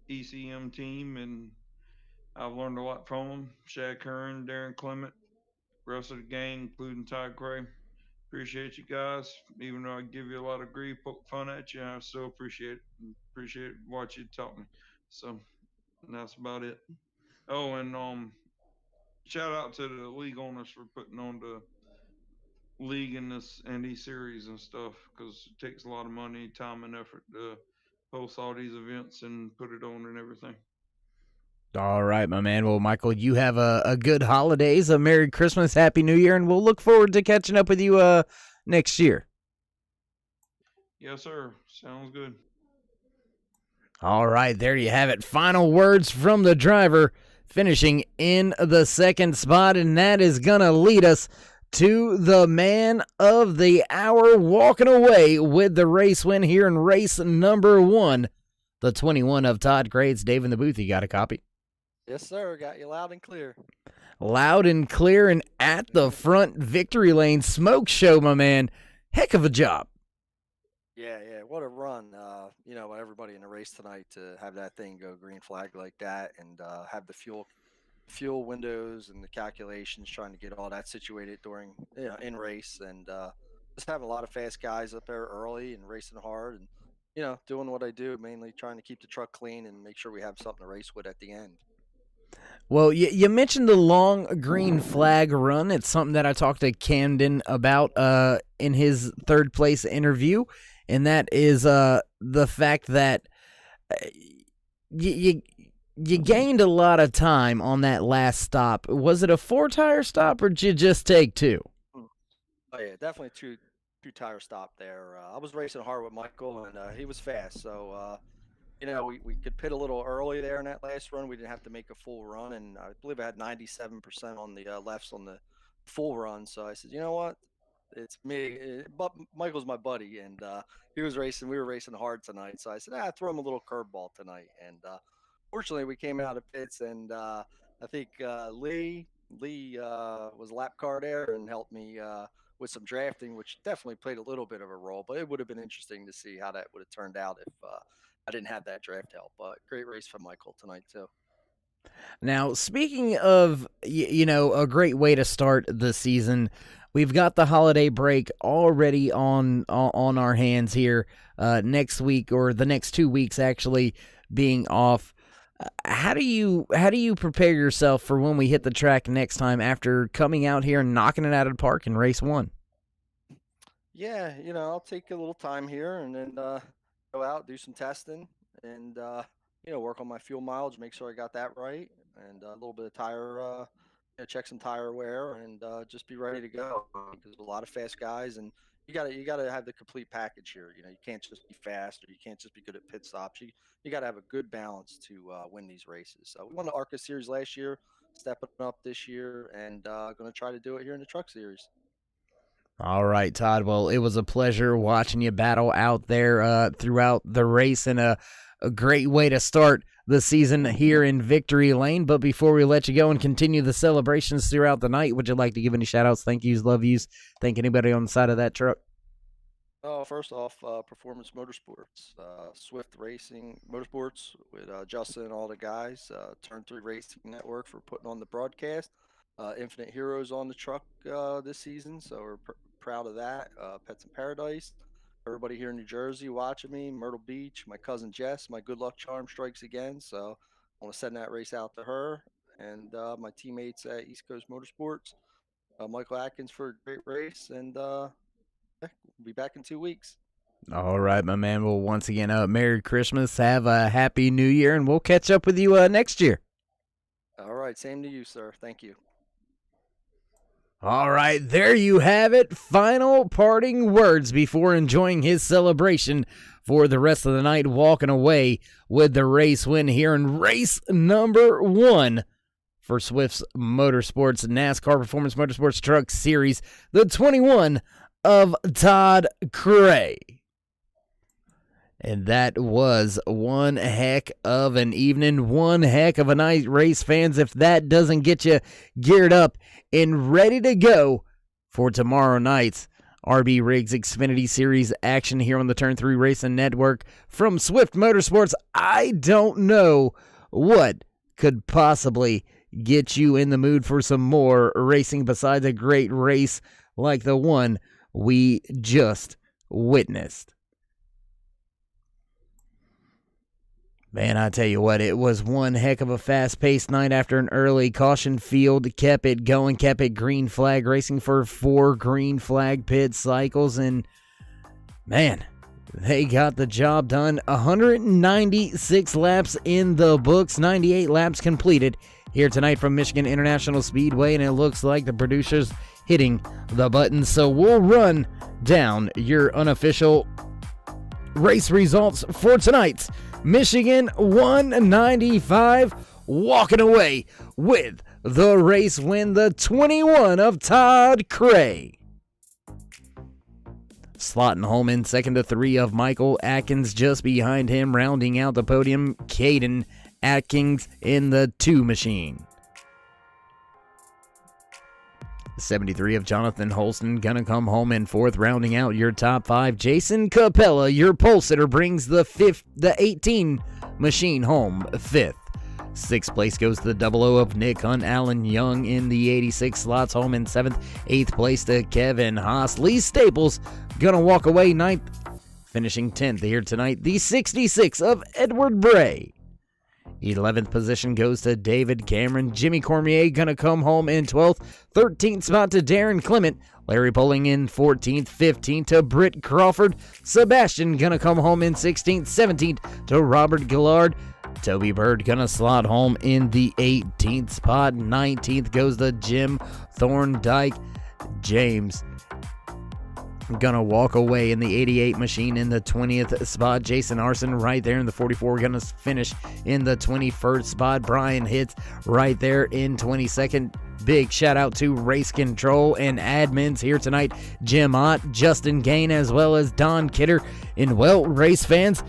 ECM team, and I've learned a lot from them. Shad Curran, Darren Clement, rest of the gang, including Todd Gray. Appreciate you guys. Even though I give you a lot of grief, poke fun at you, I still appreciate it. Appreciate what you taught me. So that's about it. Oh, and shout out to the league owners for putting on the league in this and these series and stuff, because it takes a lot of money, time, and effort to host all these events and put it on and everything. All right, my man. Well, Michael, you have a good holidays, a Merry Christmas, Happy New Year, and we'll look forward to catching up with you next year. Yes, sir. Sounds good. All right, there you have it. Final words from the driver, finishing in the second spot, and that is going to lead us to the man of the hour, walking away with the race win here in race number one, the 21 of Todd Grades. Dave in the booth, you got a copy? Yes, sir. Got you loud and clear. Loud and clear and at the front victory lane. Smoke show, my man. Heck of a job. Yeah. What a run. Everybody in the race tonight to have that thing go green flag like that, and have the fuel windows and the calculations, trying to get all that situated during in race, and just having a lot of fast guys up there early and racing hard, and doing what I do, mainly trying to keep the truck clean and make sure we have something to race with at the end. Well, you mentioned the long green flag run. It's something that I talked to Camden about in his third place interview, and that is the fact that you gained a lot of time on that last stop. Was it a 4-tire stop, or did you just take 2? Oh yeah, definitely two-tire stop there. I was racing hard with Michael, and he was fast, so we could pit a little early there in that last run. We didn't have to make a full run, and I believe I had 97% on the lefts on the full run. So I said, you know what? It's me. But Michael's my buddy, and he was racing. We were racing hard tonight. So I said, throw him a little curveball tonight. And fortunately, we came out of pits, and I think Lee was lap car there and helped me with some drafting, which definitely played a little bit of a role. But it would have been interesting to see how that would have turned out if I didn't have that draft help. But great race for Michael tonight too. Now, speaking of, a great way to start the season, we've got the holiday break already on our hands here. Next week, or the next 2 weeks actually, being off. How do you prepare yourself for when we hit the track next time after coming out here and knocking it out of the park in race 1? Yeah, I'll take a little time here and then go out, do some testing, and work on my fuel mileage, make sure I got that right, and a little bit of tire, check some tire wear, and just be ready to go. Because a lot of fast guys, and you gotta have the complete package here. You can't just be fast, or you can't just be good at pit stops. You got to have a good balance to win these races. So we won the ARCA series last year. stepping up this year and going to try to do it here in the Truck Series. All right, Todd. Well, it was a pleasure watching you battle out there throughout the race, and a great way to start the season here in Victory Lane. But before we let you go and continue the celebrations throughout the night, would you like to give any shout-outs, thank yous, love yous, thank anybody on the side of that truck? First off, Performance Motorsports, Swift Racing Motorsports with Justin and all the guys, Turn 3 Racing Network for putting on the broadcast, Infinite Heroes on the truck this season, so we're proud of that. Pets in Paradise, everybody here in New Jersey watching me, Myrtle Beach, my cousin Jess, my good luck charm strikes again, so I want to send that race out to her, and my teammates at East Coast Motorsports, Michael Atkins for a great race, and we'll be back in 2 weeks. All right, my man. Well, once again, Merry Christmas, have a Happy New Year, and we'll catch up with you next year. All right, same to you, sir. Thank you. All right, there you have it. Final parting words before enjoying his celebration for the rest of the night, walking away with the race win here in race number 1 for Swift's Motorsports NASCAR Performance Motorsports Truck Series, the 21 of Todd Cray. And that was one heck of an evening, one heck of a night, race fans. If that doesn't get you geared up and ready to go for tomorrow night's RB Riggs Xfinity Series action here on the Turn 3 Racing Network from Swift Motorsports, I don't know what could possibly get you in the mood for some more racing besides a great race like the one we just witnessed. Man, I tell you what, it was one heck of a fast-paced night after an early caution field. Kept it going, kept it green flag racing for 4 green flag pit cycles, and man, they got the job done. 196 laps in the books, 98 laps completed here tonight from Michigan International Speedway, and it looks like the producers hitting the button. So we'll run down your unofficial race results for tonight's Michigan 195, walking away with the race win, the 21 of Todd Cray. Slotting home in second to 3 of Michael Atkins, just behind him, rounding out the podium, Caden Atkins in the 2 machine. 73 of Jonathan Holston gonna come home in 4th, rounding out your top 5. Jason Capella, your pole sitter, brings the 18 machine home 5th. 6th place goes to the 00 of Nick Hunt. Alan Young in the 86 slots home in 7th. 8th place to Kevin Haas. Lee Staples gonna walk away 9th, finishing 10th here tonight. The 66 of Edward Bray. 11th position goes to David Cameron. Jimmy Cormier gonna come home in 12th. 13th spot to Darren Clement. Larry Poling in 14th. 15th to Britt Crawford. Sebastian gonna come home in 16th. 17th to Robert Gillard. Toby Bird gonna slot home in the 18th spot. 19th goes to Jim Thorndike. James gonna walk away in the 88 machine in the 20th spot. Jason Arson right there in the 44 gonna finish in the 21st spot. Brian Hitz right there in 22nd. Big shout out to Race Control and admins here tonight, Jim Ott, Justin Gain, as well as Don Kidder. And well, race fans,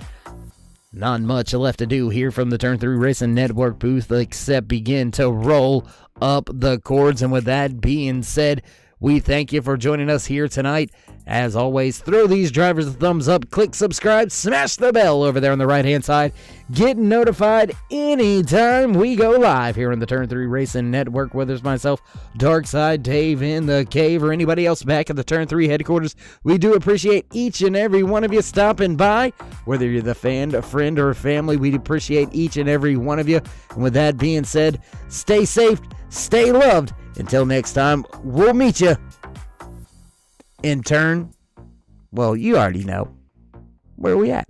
not much left to do here from the Turn 3 Racing Network booth except begin to roll up the cords. And with that being said, we thank you for joining us here tonight. As always, throw these drivers a thumbs up, click subscribe, smash the bell over there on the right-hand side. Get notified anytime we go live here on the Turn 3 Racing Network, whether it's myself, Darkside, Dave in the Cave, or anybody else back at the Turn 3 headquarters. We do appreciate each and every one of you stopping by. Whether you're the fan, a friend, or a family, we appreciate each and every one of you. And with that being said, stay safe, stay loved. Until next time, we'll meet you in turn. Well, you already know where we at.